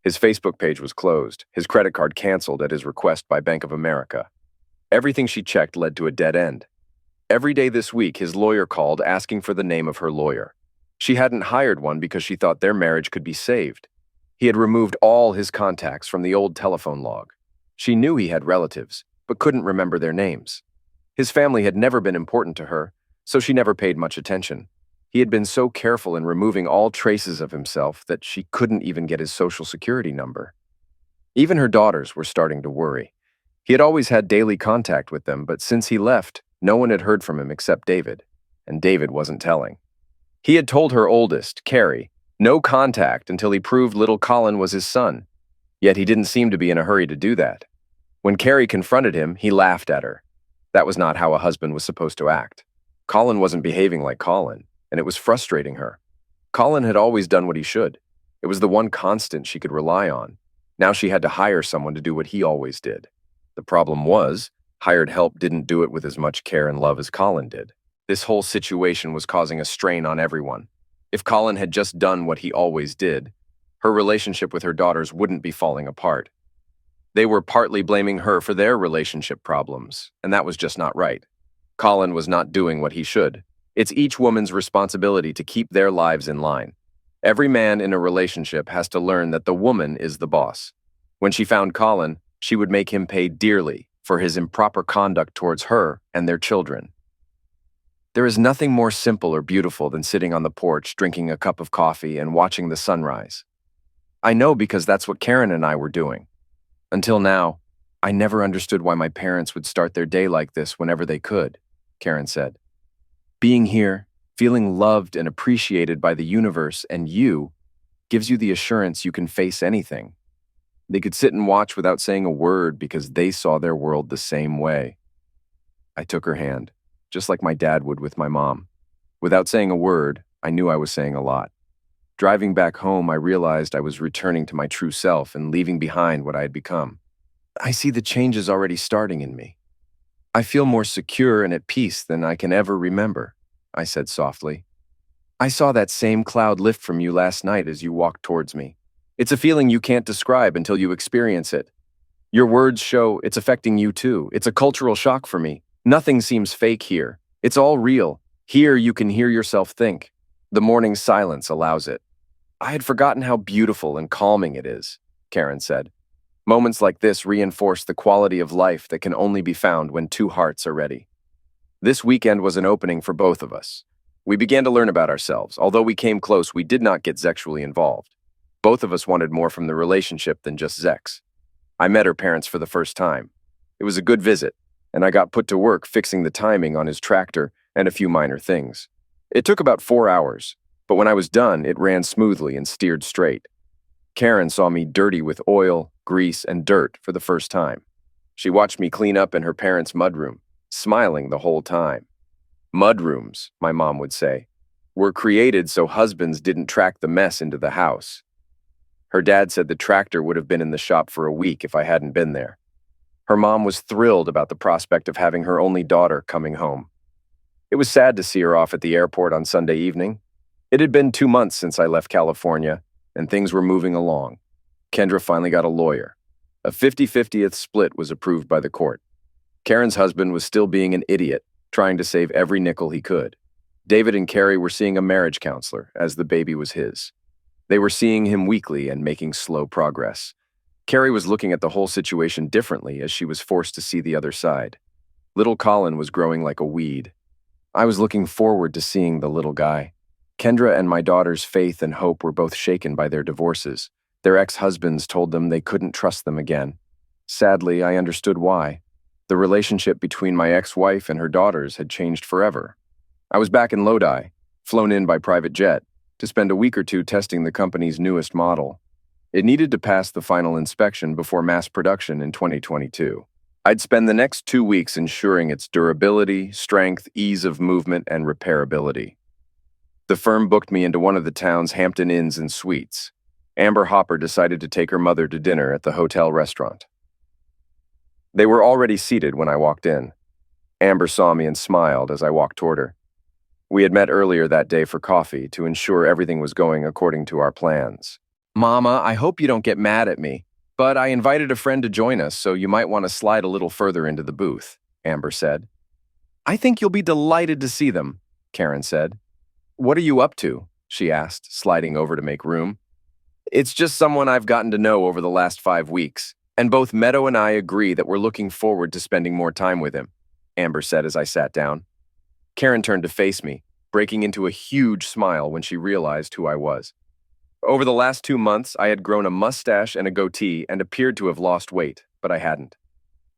A: His Facebook page was closed, his credit card canceled at his request by Bank of America. Everything she checked led to a dead end. Every day this week, his lawyer called asking for the name of her lawyer. She hadn't hired one because she thought their marriage could be saved. He had removed all his contacts from the old telephone log. She knew he had relatives, but couldn't remember their names. His family had never been important to her, so she never paid much attention. He had been so careful in removing all traces of himself that she couldn't even get his social security number. Even her daughters were starting to worry. He had always had daily contact with them, but since he left, no one had heard from him except David, and David wasn't telling. He had told her oldest, Carrie, no contact until he proved little Colin was his son, yet he didn't seem to be in a hurry to do that. When Carrie confronted him, he laughed at her. That was not how a husband was supposed to act. Colin wasn't behaving like Colin, and it was frustrating her. Colin had always done what he should. It was the one constant she could rely on. Now she had to hire someone to do what he always did. The problem was, hired help didn't do it with as much care and love as Colin did. This whole situation was causing a strain on everyone. If Colin had just done what he always did, her relationship with her daughters wouldn't be falling apart. They were partly blaming her for their relationship problems, and that was just not right. Colin was not doing what he should. It's each woman's responsibility to keep their lives in line. Every man in a relationship has to learn that the woman is the boss. When she found Colin, she would make him pay dearly for his improper conduct towards her and their children. There is nothing more simple or beautiful than sitting on the porch, drinking a cup of coffee, and watching the sunrise. I know because that's what Karen and I were doing. Until now, I never understood why my parents would start their day like this whenever they could, Karen said. Being here, feeling loved and appreciated by the universe and you, gives you the assurance you can face anything. They could sit and watch without saying a word because they saw their world the same way. I took her hand, just like my dad would with my mom. Without saying a word, I knew I was saying a lot. Driving back home, I realized I was returning to my true self and leaving behind what I had become. I see the changes already starting in me. I feel more secure and at peace than I can ever remember, I said softly. I saw that same cloud lift from you last night as you walked towards me. It's a feeling you can't describe until you experience it. Your words show it's affecting you too. It's a cultural shock for me. Nothing seems fake here. It's all real. Here you can hear yourself think. The morning silence allows it. I had forgotten how beautiful and calming it is, Karen said. Moments like this reinforce the quality of life that can only be found when two hearts are ready. This weekend was an opening for both of us. We began to learn about ourselves. Although we came close, we did not get sexually involved. Both of us wanted more from the relationship than just sex. I met her parents for the first time. It was a good visit, and I got put to work fixing the timing on his tractor and a few minor things. It took about 4 hours, but when I was done, it ran smoothly and steered straight. Karen saw me dirty with oil, grease, and dirt for the first time. She watched me clean up in her parents' mudroom, smiling the whole time. Mudrooms, my mom would say, were created so husbands didn't track the mess into the house. Her dad said the tractor would have been in the shop for a week if I hadn't been there. Her mom was thrilled about the prospect of having her only daughter coming home. It was sad to see her off at the airport on Sunday evening. It had been 2 months since I left California, and things were moving along. Kendra finally got a lawyer. A 50-50th split was approved by the court. Karen's husband was still being an idiot, trying to save every nickel he could. David and Carrie were seeing a marriage counselor, as the baby was his. They were seeing him weekly and making slow progress. Carrie was looking at the whole situation differently as she was forced to see the other side. Little Colin was growing like a weed. I was looking forward to seeing the little guy. Kendra and my daughter's faith and hope were both shaken by their divorces. Their ex-husbands told them they couldn't trust them again. Sadly, I understood why. The relationship between my ex-wife and her daughters had changed forever. I was back in Lodi, flown in by private jet, to spend a week or two testing the company's newest model. It needed to pass the final inspection before mass production in 2022. I'd spend the next 2 weeks ensuring its durability, strength, ease of movement, and repairability. The firm booked me into one of the town's Hampton Inns and Suites. Amber Hopper decided to take her mother to dinner at the hotel restaurant. They were already seated when I walked in. Amber saw me and smiled as I walked toward her. We had met earlier that day for coffee to ensure everything was going according to our plans. Mama, I hope you don't get mad at me, but I invited a friend to join us, so you might want to slide a little further into the booth, Amber said. I think you'll be delighted to see them, Karen said. What are you up to? She asked, sliding over to make room. It's just someone I've gotten to know over the last 5 weeks, and both Meadow and I agree that we're looking forward to spending more time with him, Amber said as I sat down. Karen turned to face me, breaking into a huge smile when she realized who I was. Over the last 2 months, I had grown a mustache and a goatee and appeared to have lost weight, but I hadn't.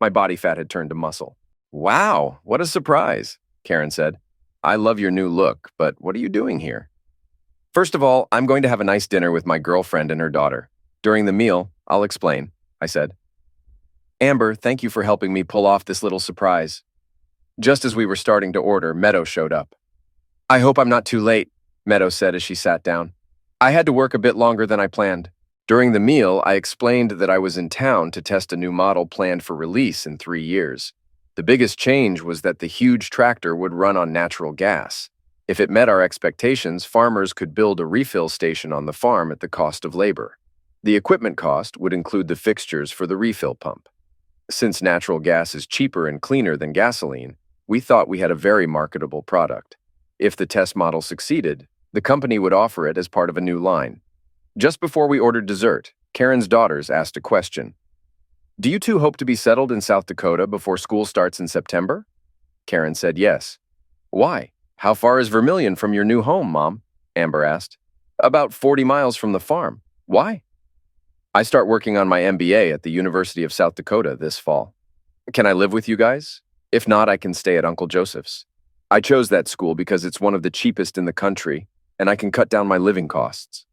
A: My body fat had turned to muscle. Wow, what a surprise, Karen said. I love your new look, but what are you doing here? First of all, I'm going to have a nice dinner with my girlfriend and her daughter. During the meal, I'll explain, I said. Amber, thank you for helping me pull off this little surprise. Just as we were starting to order, Meadow showed up. I hope I'm not too late, Meadow said as she sat down. I had to work a bit longer than I planned. During the meal, I explained that I was in town to test a new model planned for release in 3 years. The biggest change was that the huge tractor would run on natural gas. If it met our expectations, farmers could build a refill station on the farm at the cost of labor. The equipment cost would include the fixtures for the refill pump. Since natural gas is cheaper and cleaner than gasoline, we thought we had a very marketable product. If the test model succeeded, the company would offer it as part of a new line. Just before we ordered dessert, Karen's daughters asked a question. Do you two hope to be settled in South Dakota before school starts in September? Karen said yes. Why? How far is Vermilion from your new home, Mom? Amber asked. About 40 miles from the farm. Why? I start working on my MBA at the University of South Dakota this fall. Can I live with you guys? If not, I can stay at Uncle Joseph's. I chose that school because it's one of the cheapest in the country, and I can cut down my living costs.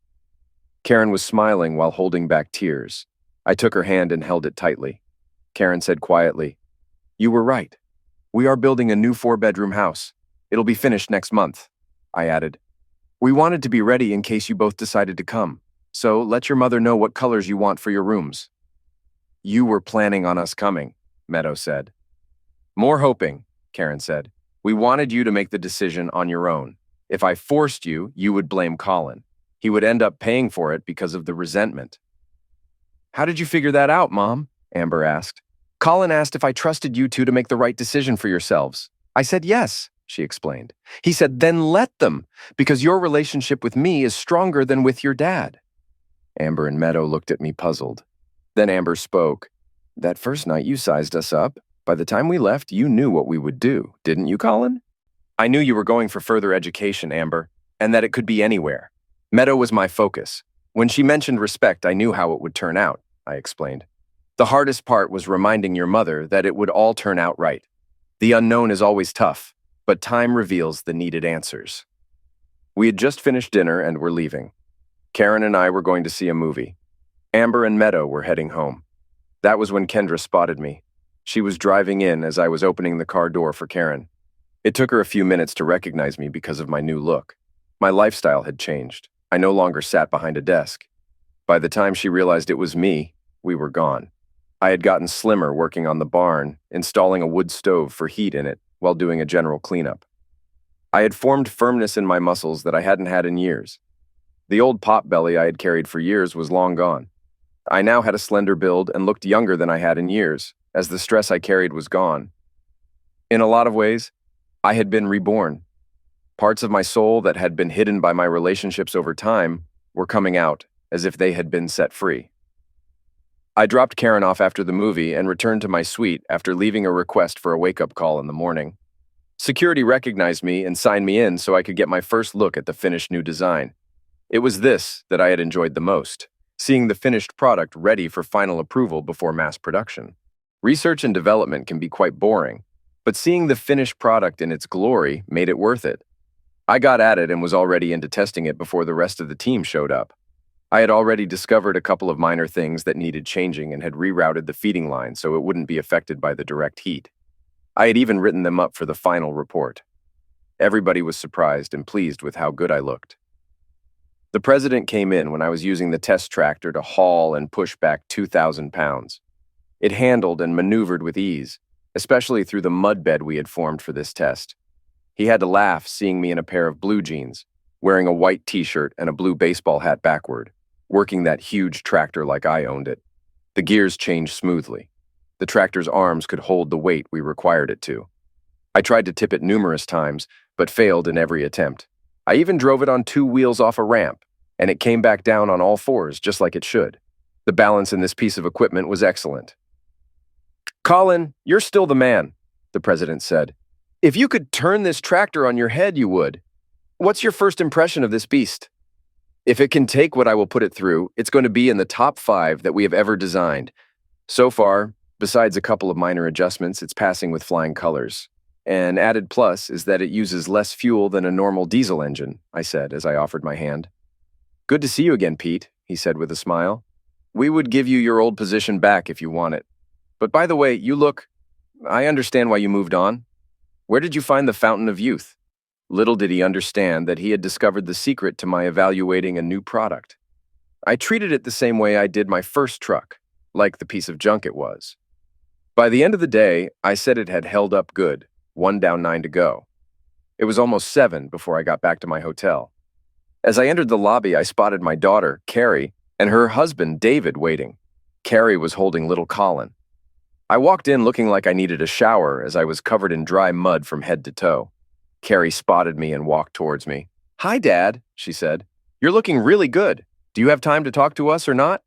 A: Karen was smiling while holding back tears. I took her hand and held it tightly. Karen said quietly, "You were right. We are building a new 4-bedroom house. It'll be finished next month," I added. "We wanted to be ready in case you both decided to come, so let your mother know what colors you want for your rooms." "You were planning on us coming," Meadow said. "More hoping," Karen said. "We wanted you to make the decision on your own. If I forced you, you would blame Colin. He would end up paying for it because of the resentment." "How did you figure that out, Mom?" Amber asked. "Colin asked if I trusted you two to make the right decision for yourselves. I said yes," she explained. "He said, then let them, because your relationship with me is stronger than with your dad." Amber and Meadow looked at me puzzled. Then Amber spoke. "That first night you sized us up. By the time we left, you knew what we would do, didn't you, Colin?" "I knew you were going for further education, Amber, and that it could be anywhere. Meadow was my focus. When she mentioned respect, I knew how it would turn out," I explained. "The hardest part was reminding your mother that it would all turn out right. The unknown is always tough, but time reveals the needed answers." We had just finished dinner and were leaving. Karen and I were going to see a movie. Amber and Meadow were heading home. That was when Kendra spotted me. She was driving in as I was opening the car door for Karen. It took her a few minutes to recognize me because of my new look. My lifestyle had changed. I no longer sat behind a desk. By the time she realized it was me, we were gone. I had gotten slimmer working on the barn, installing a wood stove for heat in it while doing a general cleanup. I had formed firmness in my muscles that I hadn't had in years. The old pot belly I had carried for years was long gone. I now had a slender build and looked younger than I had in years, as the stress I carried was gone. In a lot of ways, I had been reborn. Parts of my soul that had been hidden by my relationships over time were coming out, as if they had been set free. I dropped Karen off after the movie and returned to my suite after leaving a request for a wake-up call in the morning. Security recognized me and signed me in so I could get my first look at the finished new design. It was this that I had enjoyed the most, seeing the finished product ready for final approval before mass production. Research and development can be quite boring, but seeing the finished product in its glory made it worth it. I got at it and was already into testing it before the rest of the team showed up. I had already discovered a couple of minor things that needed changing and had rerouted the feeding line so it wouldn't be affected by the direct heat. I had even written them up for the final report. Everybody was surprised and pleased with how good I looked. The president came in when I was using the test tractor to haul and push back 2,000 pounds. It handled and maneuvered with ease, especially through the mud bed we had formed for this test. He had to laugh seeing me in a pair of blue jeans, wearing a white t-shirt and a blue baseball hat backward, working that huge tractor like I owned it. The gears changed smoothly. The tractor's arms could hold the weight we required it to. I tried to tip it numerous times, but failed in every attempt. I even drove it on 2 wheels off a ramp, and it came back down on all 4s just like it should. The balance in this piece of equipment was excellent. "Colin, you're still the man," the president said. "If you could turn this tractor on your head, you would. What's your first impression of this beast?" "If it can take what I will put it through, it's going to be in the top 5 that we have ever designed. So far, besides a couple of minor adjustments, it's passing with flying colors. An added plus is that it uses less fuel than a normal diesel engine," I said as I offered my hand. "Good to see you again, Pete," he said with a smile. "We would give you your old position back if you want it. But by the way, I understand why you moved on. Where did you find the fountain of youth?" Little did he understand that he had discovered the secret to my evaluating a new product. I treated it the same way I did my first truck, like the piece of junk it was. By the end of the day, I said it had held up good, 1 down 9 to go. It was almost 7 before I got back to my hotel. As I entered the lobby, I spotted my daughter, Carrie, and her husband, David, waiting. Carrie was holding little Colin. I walked in looking like I needed a shower as I was covered in dry mud from head to toe. Carrie spotted me and walked towards me. "Hi, Dad," she said. "You're looking really good. Do you have time to talk to us or not?"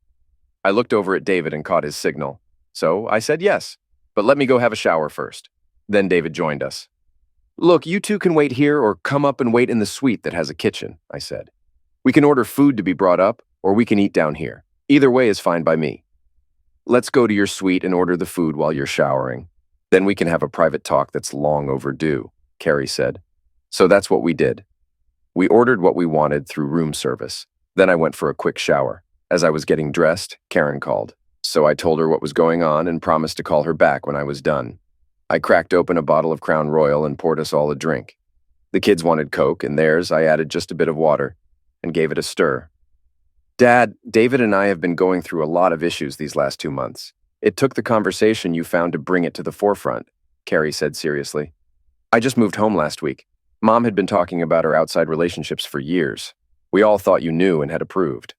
A: I looked over at David and caught his signal. So I said yes, but let me go have a shower first. Then David joined us. Look, you two can wait here or come up and wait in the suite that has a kitchen, I said. We can order food to be brought up, or we can eat down here. Either way is fine by me. Let's go to your suite and order the food while you're showering. Then we can have a private talk that's long overdue, Carrie said. So that's what we did. We ordered what we wanted through room service. Then I went for a quick shower. As I was getting dressed, Karen called. So I told her what was going on and promised to call her back when I was done. I cracked open a bottle of Crown Royal and poured us all a drink. The kids wanted Coke, and theirs I added just a bit of water and gave it a stir. Dad, David and I have been going through a lot of issues these last 2 months. It took the conversation you found to bring it to the forefront, Carrie said seriously. I just moved home last week. Mom had been talking about our outside relationships for years. We all thought you knew and had approved.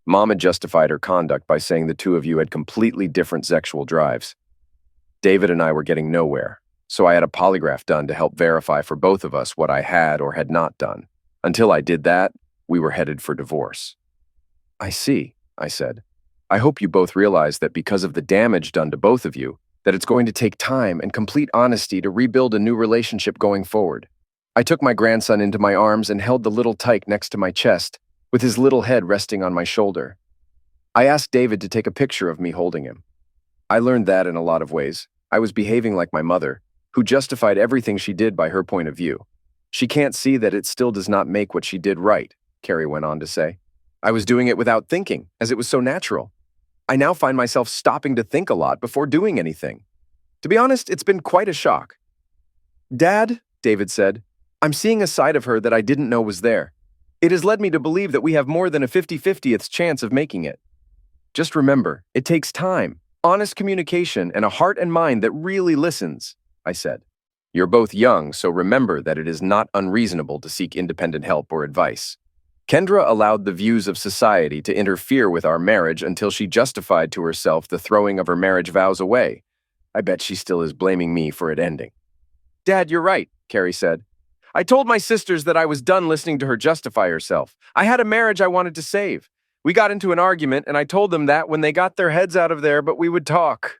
A: Mom had justified her conduct by saying the two of you had completely different sexual drives. David and I were getting nowhere, so I had a polygraph done to help verify for both of us what I had or had not done. Until I did that, we were headed for divorce. I see, I said. I hope you both realize that because of the damage done to both of you, that it's going to take time and complete honesty to rebuild a new relationship going forward. I took my grandson into my arms and held the little tyke next to my chest, with his little head resting on my shoulder. I asked David to take a picture of me holding him. I learned that in a lot of ways. I was behaving like my mother, who justified everything she did by her point of view. She can't see that it still does not make what she did right, Carrie went on to say. I was doing it without thinking, as it was so natural. I now find myself stopping to think a lot before doing anything. To be honest, it's been quite a shock. Dad, David said, I'm seeing a side of her that I didn't know was there. It has led me to believe that we have more than a 50-50th chance of making it. Just remember, it takes time, honest communication, and a heart and mind that really listens, I said. You're both young, so remember that it is not unreasonable to seek independent help or advice. Kendra allowed the views of society to interfere with our marriage until she justified to herself the throwing of her marriage vows away. I bet she still is blaming me for it ending. Dad, you're right, Carrie said. I told my sisters that I was done listening to her justify herself. I had a marriage I wanted to save. We got into an argument, and I told them that when they got their heads out of there, but we would talk.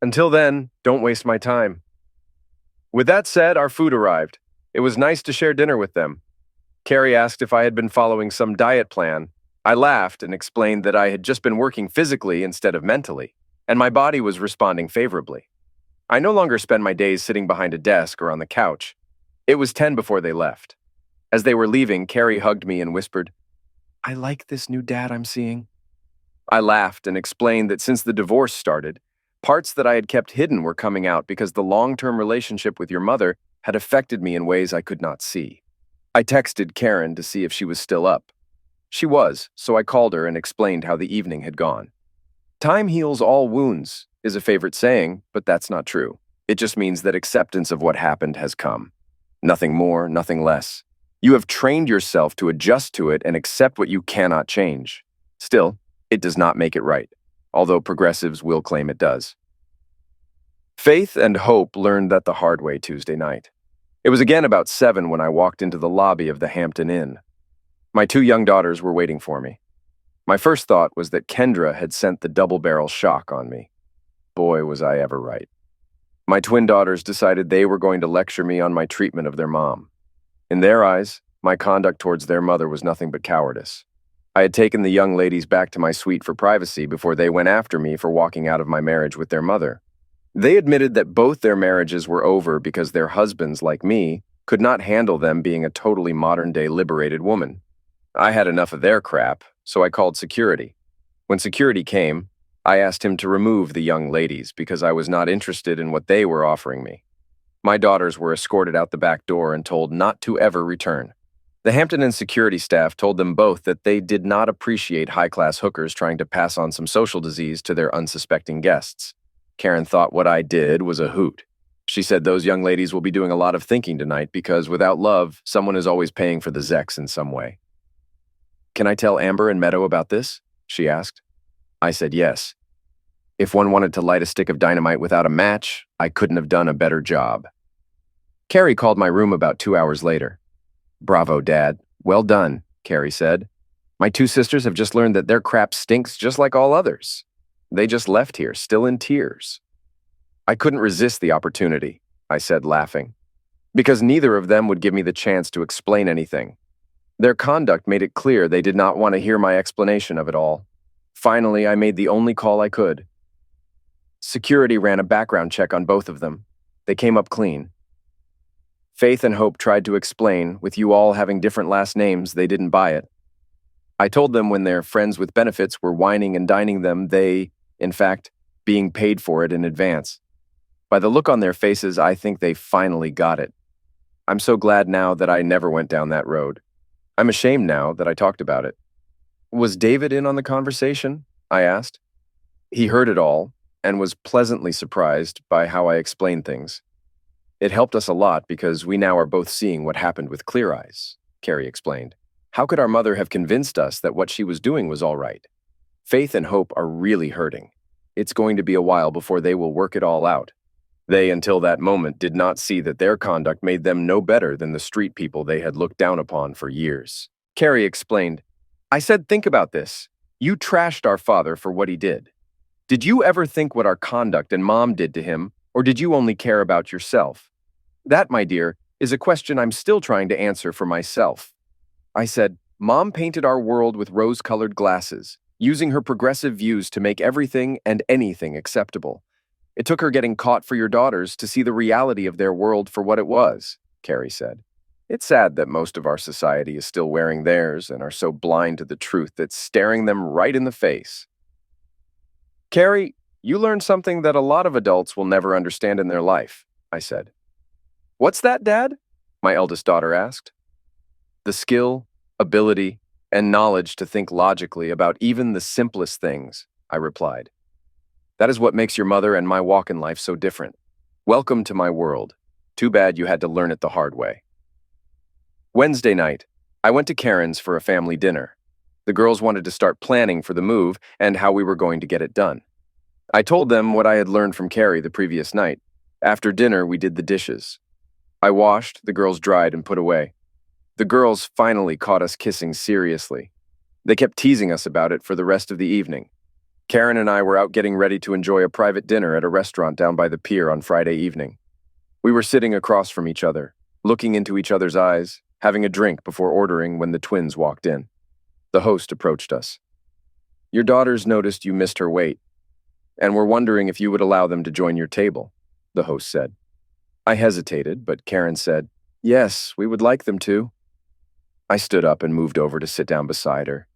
A: Until then, don't waste my time. With that said, our food arrived. It was nice to share dinner with them. Carrie asked if I had been following some diet plan. I laughed and explained that I had just been working physically instead of mentally, and my body was responding favorably. I no longer spend my days sitting behind a desk or on the couch. It was 10 before they left. As they were leaving, Carrie hugged me and whispered, I like this new dad I'm seeing. I laughed and explained that since the divorce started, parts that I had kept hidden were coming out because the long-term relationship with your mother had affected me in ways I could not see. I texted Karen to see if she was still up. She was, so I called her and explained how the evening had gone. Time heals all wounds is a favorite saying, but that's not true. It just means that acceptance of what happened has come. Nothing more, nothing less. You have trained yourself to adjust to it and accept what you cannot change. Still, it does not make it right, although progressives will claim it does. Faith and Hope learned that the hard way Tuesday night. It was again about 7 when I walked into the lobby of the Hampton Inn. My 2 young daughters were waiting for me. My first thought was that Kendra had sent the double-barrel shock on me. Boy, was I ever right. My twin daughters decided they were going to lecture me on my treatment of their mom. In their eyes, my conduct towards their mother was nothing but cowardice. I had taken the young ladies back to my suite for privacy before they went after me for walking out of my marriage with their mother. They admitted that both their marriages were over because their husbands, like me, could not handle them being a totally modern-day liberated woman. I had enough of their crap, so I called security. When security came, I asked him to remove the young ladies because I was not interested in what they were offering me. My daughters were escorted out the back door and told not to ever return. The Hampton Inn security staff told them both that they did not appreciate high-class hookers trying to pass on some social disease to their unsuspecting guests. Karen thought what I did was a hoot. She said those young ladies will be doing a lot of thinking tonight because without love, someone is always paying for the Zex in some way. Can I tell Amber and Meadow about this? She asked. I said yes. If one wanted to light a stick of dynamite without a match, I couldn't have done a better job. Carrie called my room about 2 hours later. Bravo, Dad. Well done, Carrie said. My 2 sisters have just learned that their crap stinks just like all others. They just left here, still in tears. I couldn't resist the opportunity, I said, laughing. because neither of them would give me the chance to explain anything. Their conduct made it clear they did not want to hear my explanation of it all. Finally, I made the only call I could. Security ran a background check on both of them. They came up clean. Faith and Hope tried to explain, with you all having different last names, they didn't buy it. I told them when their friends with benefits were whining and dining them, they, in fact, being paid for it in advance. By the look on their faces, I think they finally got it. I'm so glad now that I never went down that road. I'm ashamed now that I talked about it. Was David in on the conversation? I asked. He heard it all and was pleasantly surprised by how I explained things. It helped us a lot because we now are both seeing what happened with clear eyes, Carrie explained. How could our mother have convinced us that what she was doing was all right? Faith and Hope are really hurting. It's going to be a while before they will work it all out. They, until that moment, did not see that their conduct made them no better than the street people they had looked down upon for years. Carrie explained, I said, think about this. You trashed our father for what he did. Did you ever think what our conduct and Mom did to him, or did you only care about yourself? That, my dear, is a question I'm still trying to answer for myself. I said, Mom painted our world with rose-colored glasses, using her progressive views to make everything and anything acceptable. It took her getting caught for your daughters to see the reality of their world for what it was, Carrie said. It's sad that most of our society is still wearing theirs and are so blind to the truth that's staring them right in the face. Carrie, you learned something that a lot of adults will never understand in their life, I said. What's that, Dad? My eldest daughter asked. The skill, ability, and knowledge to think logically about even the simplest things, I replied. That is what makes your mother and my walk in life so different. Welcome to my world. Too bad you had to learn it the hard way. Wednesday night, I went to Karen's for a family dinner. The girls wanted to start planning for the move and how we were going to get it done. I told them what I had learned from Carrie the previous night. After dinner, we did the dishes. I washed, the girls dried and put away. The girls finally caught us kissing seriously. They kept teasing us about it for the rest of the evening. Karen and I were out getting ready to enjoy a private dinner at a restaurant down by the pier on Friday evening. We were sitting across from each other, looking into each other's eyes, having a drink before ordering when the twins walked in. The host approached us. Your daughters noticed you missed her weight, and were wondering if you would allow them to join your table, the host said. I hesitated, but Karen said, Yes, we would like them to. I stood up and moved over to sit down beside her.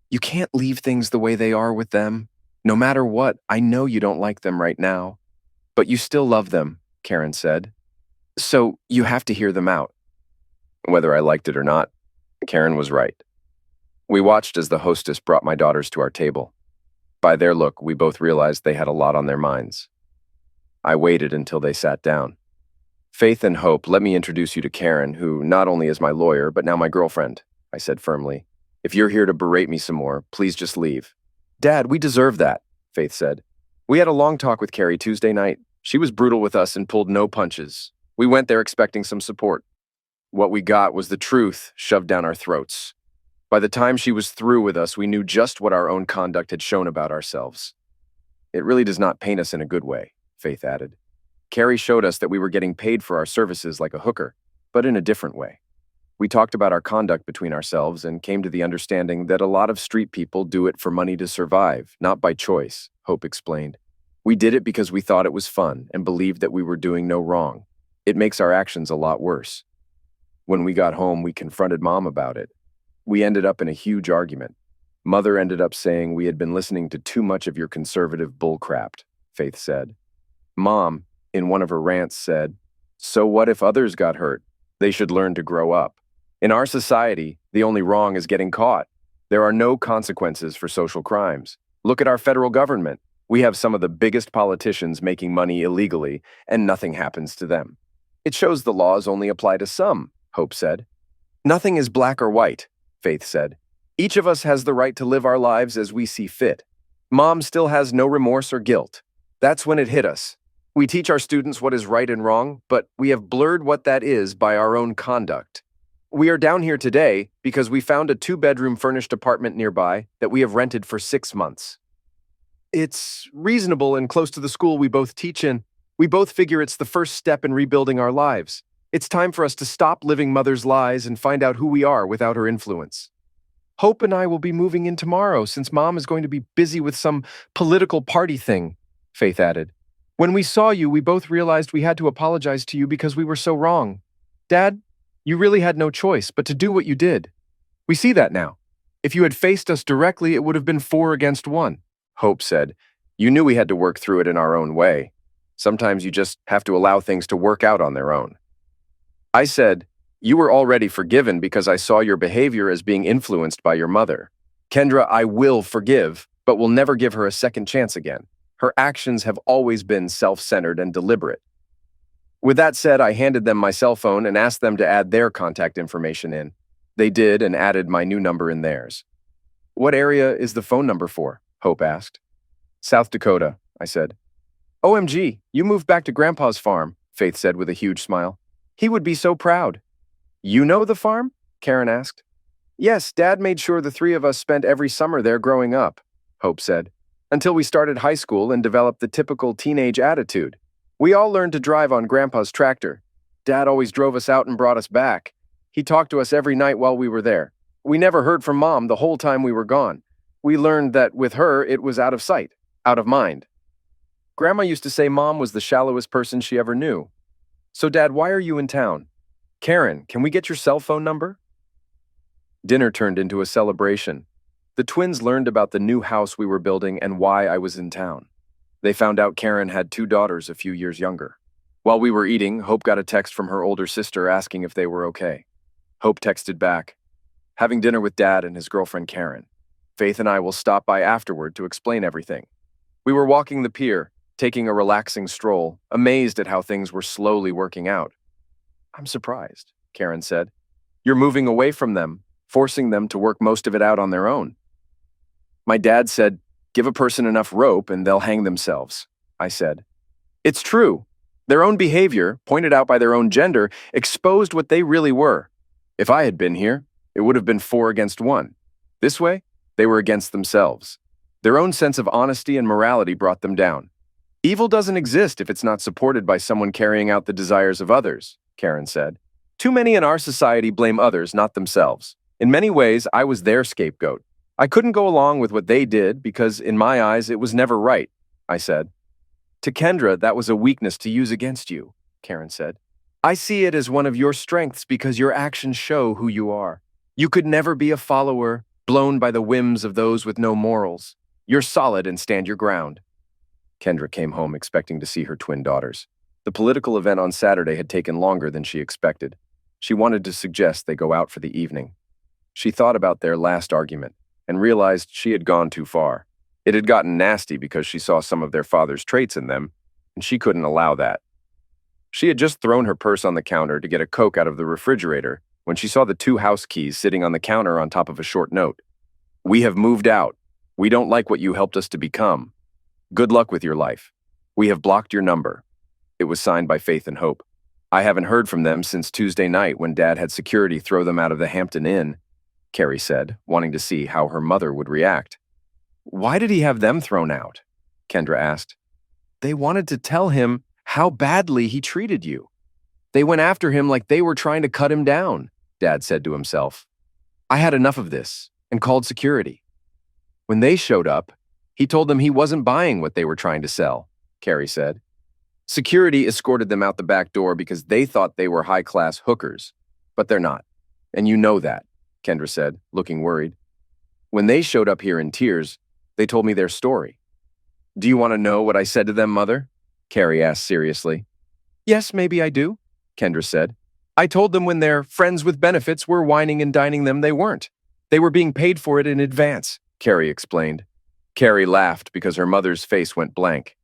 A: You can't leave things the way they are with them. No matter what, I know you don't like them right now. But you still love them, Karen said. So you have to hear them out. Whether I liked it or not, Karen was right. We watched as the hostess brought my daughters to our table. By their look, we both realized they had a lot on their minds. I waited until they sat down. Faith and Hope, let me introduce you to Karen, who not only is my lawyer, but now my girlfriend, I said firmly. If you're here to berate me some more, please just leave. Dad, we deserve that, Faith said. We had a long talk with Carrie Tuesday night. She was brutal with us and pulled no punches. We went there expecting some support. What we got was the truth shoved down our throats. By the time she was through with us, we knew just what our own conduct had shown about ourselves. It really does not paint us in a good way, Faith added. Carrie showed us that we were getting paid for our services like a hooker, but in a different way. We talked about our conduct between ourselves and came to the understanding that a lot of street people do it for money to survive, not by choice, Hope explained. We did it because we thought it was fun and believed that we were doing no wrong. It makes our actions a lot worse. When we got home, we confronted Mom about it. We ended up in a huge argument. Mother ended up saying we had been listening to too much of your conservative bullcrap, Faith said. Mom, in one of her rants, said, So what if others got hurt? They should learn to grow up. In our society, the only wrong is getting caught. There are no consequences for social crimes. Look at our federal government. We have some of the biggest politicians making money illegally, and nothing happens to them. It shows the laws only apply to some, Hope said. Nothing is black or white, Faith said. Each of us has the right to live our lives as we see fit. Mom still has no remorse or guilt. That's when it hit us. We teach our students what is right and wrong, but we have blurred what that is by our own conduct. We are down here today because we found a 2-bedroom furnished apartment nearby that we have rented for 6 months. It's reasonable and close to the school we both teach in. We both figure it's the first step in rebuilding our lives. It's time for us to stop living Mother's lies and find out who we are without her influence. Hope and I will be moving in tomorrow since Mom is going to be busy with some political party thing, Faith added. When we saw you, we both realized we had to apologize to you because we were so wrong. Dad, you really had no choice but to do what you did. We see that now. If you had faced us directly, it would have been 4 against 1, Hope said. You knew we had to work through it in our own way. Sometimes you just have to allow things to work out on their own. I said, you were already forgiven because I saw your behavior as being influenced by your mother. Kendra, I will forgive, but will never give her a second chance again. Her actions have always been self-centered and deliberate. With that said, I handed them my cell phone and asked them to add their contact information in. They did and added my new number in theirs. What area is the phone number for? Hope asked. South Dakota, I said. OMG, you moved back to Grandpa's farm, Faith said with a huge smile. He would be so proud. You know the farm? Karen asked. Yes, Dad made sure the 3 of us spent every summer there growing up, Hope said, until we started high school and developed the typical teenage attitude. We all learned to drive on Grandpa's tractor. Dad always drove us out and brought us back. He talked to us every night while we were there. We never heard from Mom the whole time we were gone. We learned that with her, it was out of sight, out of mind. Grandma used to say Mom was the shallowest person she ever knew. So, Dad, why are you in town? Karen, can we get your cell phone number? Dinner turned into a celebration. The twins learned about the new house we were building and why I was in town. They found out Karen had 2 daughters a few years younger. While we were eating, Hope got a text from her older sister asking if they were okay. Hope texted back, having dinner with Dad and his girlfriend Karen. Faith and I will stop by afterward to explain everything. We were walking the pier, taking a relaxing stroll, amazed at how things were slowly working out. I'm surprised, Karen said. You're moving away from them, forcing them to work most of it out on their own. My dad said, give a person enough rope and they'll hang themselves, I said. It's true. Their own behavior, pointed out by their own gender, exposed what they really were. If I had been here, it would have been 4 against 1. This way, they were against themselves. Their own sense of honesty and morality brought them down. Evil doesn't exist if it's not supported by someone carrying out the desires of others, Karen said. Too many in our society blame others, not themselves. In many ways, I was their scapegoat. I couldn't go along with what they did because, in my eyes, it was never right, I said. To Kendra, that was a weakness to use against you, Karen said. I see it as one of your strengths because your actions show who you are. You could never be a follower, blown by the whims of those with no morals. You're solid and stand your ground. Kendra came home expecting to see her twin daughters. The political event on Saturday had taken longer than she expected. She wanted to suggest they go out for the evening. She thought about their last argument and realized she had gone too far. It had gotten nasty because she saw some of their father's traits in them, and she couldn't allow that. She had just thrown her purse on the counter to get a Coke out of the refrigerator when she saw the 2 house keys sitting on the counter on top of a short note. We have moved out. We don't like what you helped us to become. Good luck with your life. We have blocked your number. It was signed by Faith and Hope. I haven't heard from them since Tuesday night when Dad had security throw them out of the Hampton Inn, Carrie said, wanting to see how her mother would react. Why did he have them thrown out? Kendra asked. They wanted to tell him how badly he treated you. They went after him like they were trying to cut him down, Dad said to himself. I had enough of this and called security. When they showed up, he told them he wasn't buying what they were trying to sell, Carrie said. Security escorted them out the back door because they thought they were high-class hookers, but they're not. And you know that, Kendra said, looking worried. When they showed up here in tears, they told me their story. Do you want to know what I said to them, Mother? Carrie asked seriously. Yes, maybe I do, Kendra said. I told them when their friends with benefits were whining and dining them, they weren't. They were being paid for it in advance, Carrie explained. Carrie laughed because her mother's face went blank.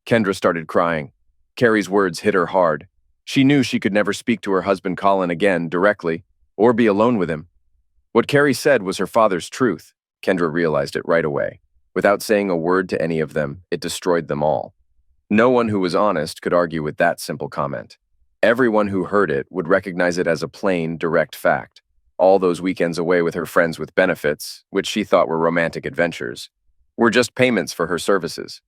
A: Kendra started crying. Carrie's words hit her hard. She knew she could never speak to her husband Colin again directly, or be alone with him. What Carrie said was her father's truth. Kendra realized it right away. Without saying a word to any of them, it destroyed them all. No one who was honest could argue with that simple comment. Everyone who heard it would recognize it as a plain, direct fact. All those weekends away with her friends with benefits, which she thought were romantic adventures, were just payments for her services.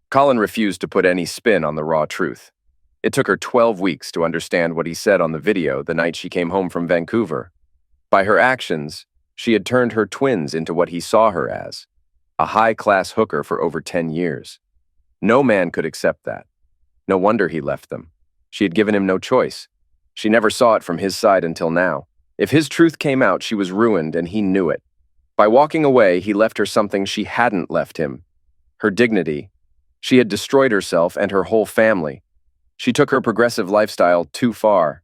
A: Colin refused to put any spin on the raw truth. It took her 12 weeks to understand what he said on the video the night she came home from Vancouver. By her actions, she had turned her twins into what he saw her as, a high-class hooker for over 10 years. No man could accept that. No wonder he left them. She had given him no choice. She never saw it from his side until now. If his truth came out, she was ruined, and he knew it. By walking away, he left her something she hadn't left him: her dignity. She had destroyed herself and her whole family. She took her progressive lifestyle too far.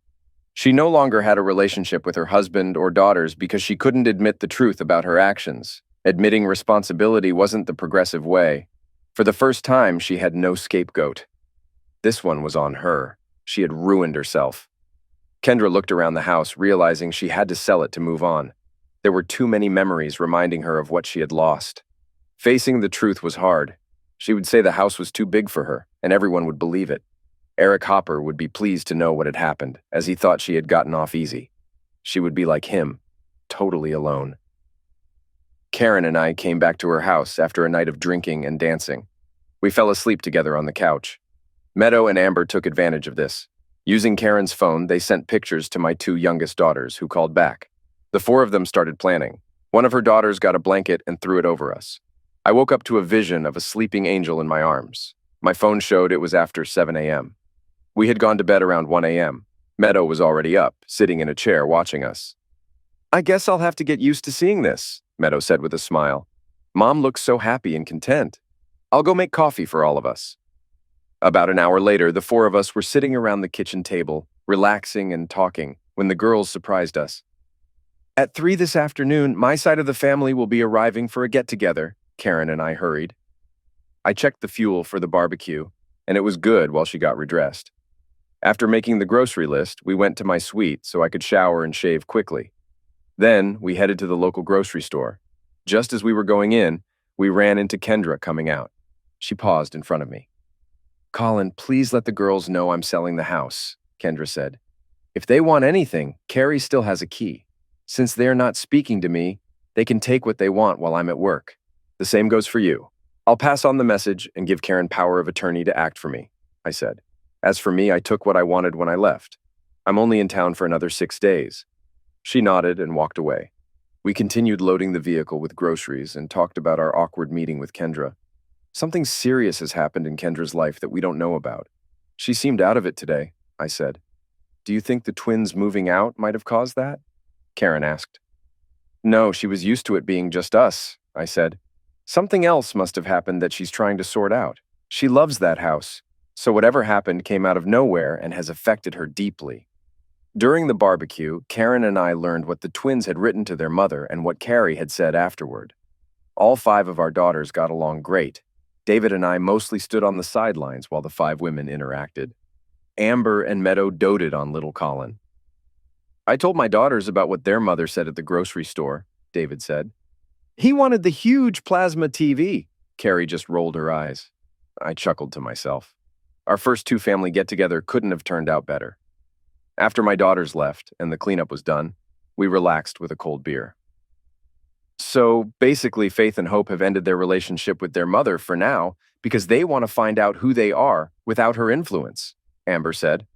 A: She no longer had a relationship with her husband or daughters because she couldn't admit the truth about her actions. Admitting responsibility wasn't the progressive way. For the first time, she had no scapegoat. This one was on her. She had ruined herself. Kendra looked around the house, realizing she had to sell it to move on. There were too many memories reminding her of what she had lost. Facing the truth was hard. She would say the house was too big for her, and everyone would believe it. Eric Hopper would be pleased to know what had happened, as he thought she had gotten off easy. She would be like him, totally alone. Karen and I came back to her house after a night of drinking and dancing. We fell asleep together on the couch. Meadow and Amber took advantage of this. Using Karen's phone, they sent pictures to my two youngest daughters, who called back. The four of them started planning. One of her daughters got a blanket and threw it over us. I woke up to a vision of a sleeping angel in my arms. My phone showed it was after 7 a.m. We had gone to bed around 1 a.m. Meadow was already up, sitting in a chair watching us. "I guess I'll have to get used to seeing this," Meadow said with a smile. "Mom looks so happy and content. I'll go make coffee for all of us." About an hour later, the four of us were sitting around the kitchen table, relaxing and talking, when the girls surprised us. "At 3 this afternoon, my side of the family will be arriving for a get-together," Karen and I hurried. I checked the fuel for the barbecue, and it was good while she got redressed. After making the grocery list, we went to my suite so I could shower and shave quickly. Then, we headed to the local grocery store. Just as we were going in, we ran into Kendra coming out. She paused in front of me. "Colin, please let the girls know I'm selling the house," Kendra said. "If they want anything, Carrie still has a key. Since they're not speaking to me, they can take what they want while I'm at work. The same goes for you. I'll pass on the message and give Karen power of attorney to act for me," I said. As for me, I took what I wanted when I left. I'm only in town for another 6 days. She nodded and walked away. We continued loading the vehicle with groceries and talked about our awkward meeting with Kendra. "Something serious has happened in Kendra's life that we don't know about. She seemed out of it today," I said. "Do you think the twins moving out might have caused that?" Karen asked. "No, she was used to it being just us," I said. "Something else must have happened that she's trying to sort out. She loves that house, so whatever happened came out of nowhere and has affected her deeply." During the barbecue, Karen and I learned what the twins had written to their mother and what Carrie had said afterward. All 5 of our daughters got along great. David and I mostly stood on the sidelines while the 5 women interacted. Amber and Meadow doted on little Colin. "I told my daughters about what their mother said at the grocery store," David said. "He wanted the huge plasma TV." Carrie just rolled her eyes. I chuckled to myself. Our first 2 family get-together couldn't have turned out better. After my daughters left and the cleanup was done, we relaxed with a cold beer. "So basically, Faith and Hope have ended their relationship with their mother for now because they want to find out who they are without her influence," Amber said.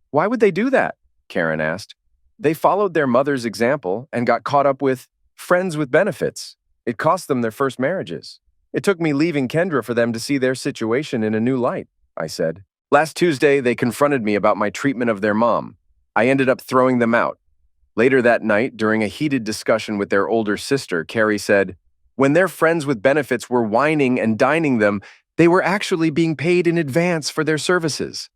A: "Why would they do that?" Karen asked. "They followed their mother's example and got caught up with friends with benefits. It cost them their first marriages. It took me leaving Kendra for them to see their situation in a new light," I said. "Last Tuesday, they confronted me about my treatment of their mom. I ended up throwing them out. Later that night, during a heated discussion with their older sister, Carrie said, when their friends with benefits were whining and dining them, they were actually being paid in advance for their services."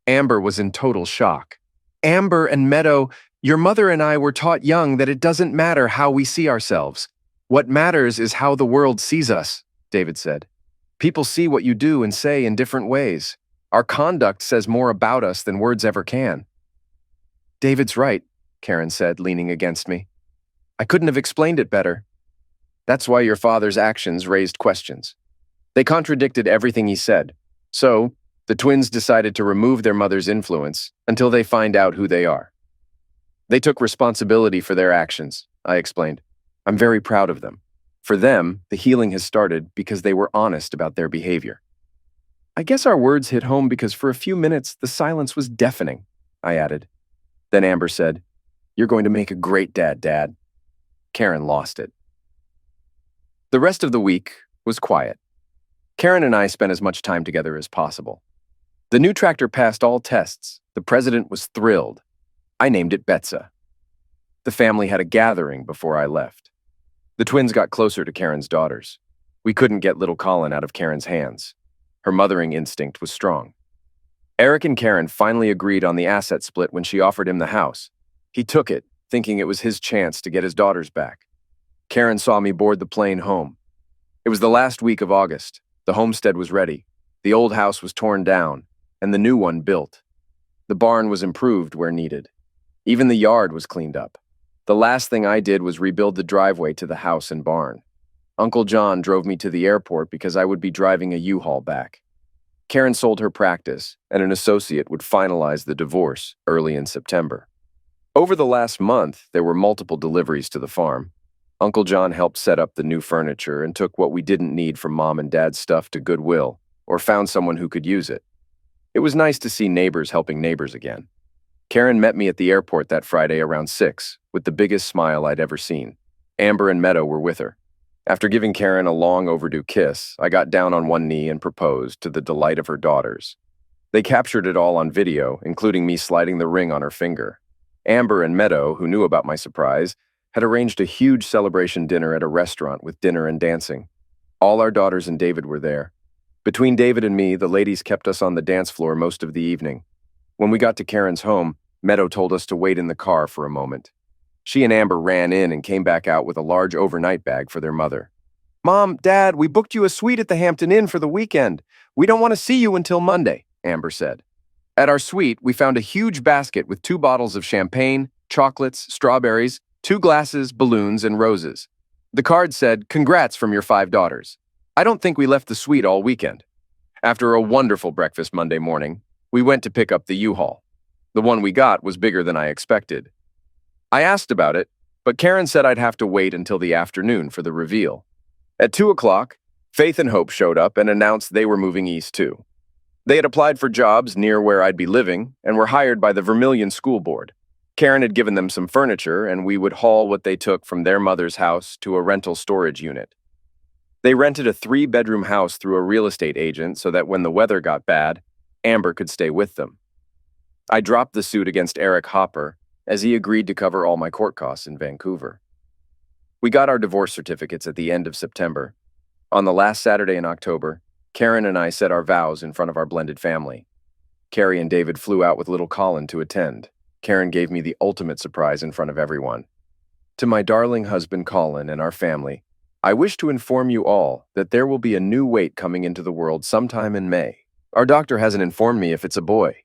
A: Amber was in total shock. "Amber and Meadow, your mother and I were taught young that it doesn't matter how we see ourselves. What matters is how the world sees us," David said. "People see what you do and say in different ways. Our conduct says more about us than words ever can." "David's right," Karen said, leaning against me. "I couldn't have explained it better. That's why your father's actions raised questions. They contradicted everything he said. So, the twins decided to remove their mother's influence until they find out who they are. They took responsibility for their actions," I explained. "I'm very proud of them. For them, the healing has started because they were honest about their behavior." I guess our words hit home because for a few minutes the silence was deafening, I added. Then Amber said, "You're going to make a great dad, Dad." Karen lost it. The rest of the week was quiet. Karen and I spent as much time together as possible. The new tractor passed all tests. The president was thrilled. I named it Betsa. The family had a gathering before I left. The twins got closer to Karen's daughters. We couldn't get little Colin out of Karen's hands. Her mothering instinct was strong. Eric and Karen finally agreed on the asset split when she offered him the house. He took it, thinking it was his chance to get his daughters back. Karen saw me board the plane home. It was the last week of August. The homestead was ready. The old house was torn down, and the new one built. The barn was improved where needed. Even the yard was cleaned up. The last thing I did was rebuild the driveway to the house and barn. Uncle John drove me to the airport because I would be driving a U-Haul back. Karen sold her practice, and an associate would finalize the divorce early in September. Over the last month, there were multiple deliveries to the farm. Uncle John helped set up the new furniture and took what we didn't need from Mom and Dad's stuff to Goodwill, or found someone who could use it. It was nice to see neighbors helping neighbors again. Karen met me at the airport that Friday around 6, with the biggest smile I'd ever seen. Amber and Meadow were with her. After giving Karen a long overdue kiss, I got down on one knee and proposed to the delight of her daughters. They captured it all on video, including me sliding the ring on her finger. Amber and Meadow, who knew about my surprise, had arranged a huge celebration dinner at a restaurant with dinner and dancing. All our daughters and David were there. Between David and me, the ladies kept us on the dance floor most of the evening. When we got to Karen's home, Meadow told us to wait in the car for a moment. She and Amber ran in and came back out with a large overnight bag for their mother. "Mom, Dad, we booked you a suite at the Hampton Inn for the weekend. We don't want to see you until Monday," Amber said. At our suite, we found a huge basket with 2 bottles of champagne, chocolates, strawberries, 2 glasses, balloons, and roses. The card said, "Congrats from your 5 daughters." I don't think we left the suite all weekend. After a wonderful breakfast Monday morning, we went to pick up the U-Haul. The one we got was bigger than I expected. I asked about it, but Karen said I'd have to wait until the afternoon for the reveal. At 2 o'clock, Faith and Hope showed up and announced they were moving east too. They had applied for jobs near where I'd be living and were hired by the Vermilion School Board. Karen had given them some furniture, and we would haul what they took from their mother's house to a rental storage unit. They rented a 3-bedroom house through a real estate agent so that when the weather got bad, Amber could stay with them. I dropped the suit against Eric Hopper, as he agreed to cover all my court costs in Vancouver. We got our divorce certificates at the end of September. On the last Saturday in October, Karen and I said our vows in front of our blended family. Carrie and David flew out with little Colin to attend. Karen gave me the ultimate surprise in front of everyone. "To my darling husband Colin and our family, I wish to inform you all that there will be a new weight coming into the world sometime in May. Our doctor hasn't informed me if it's a boy.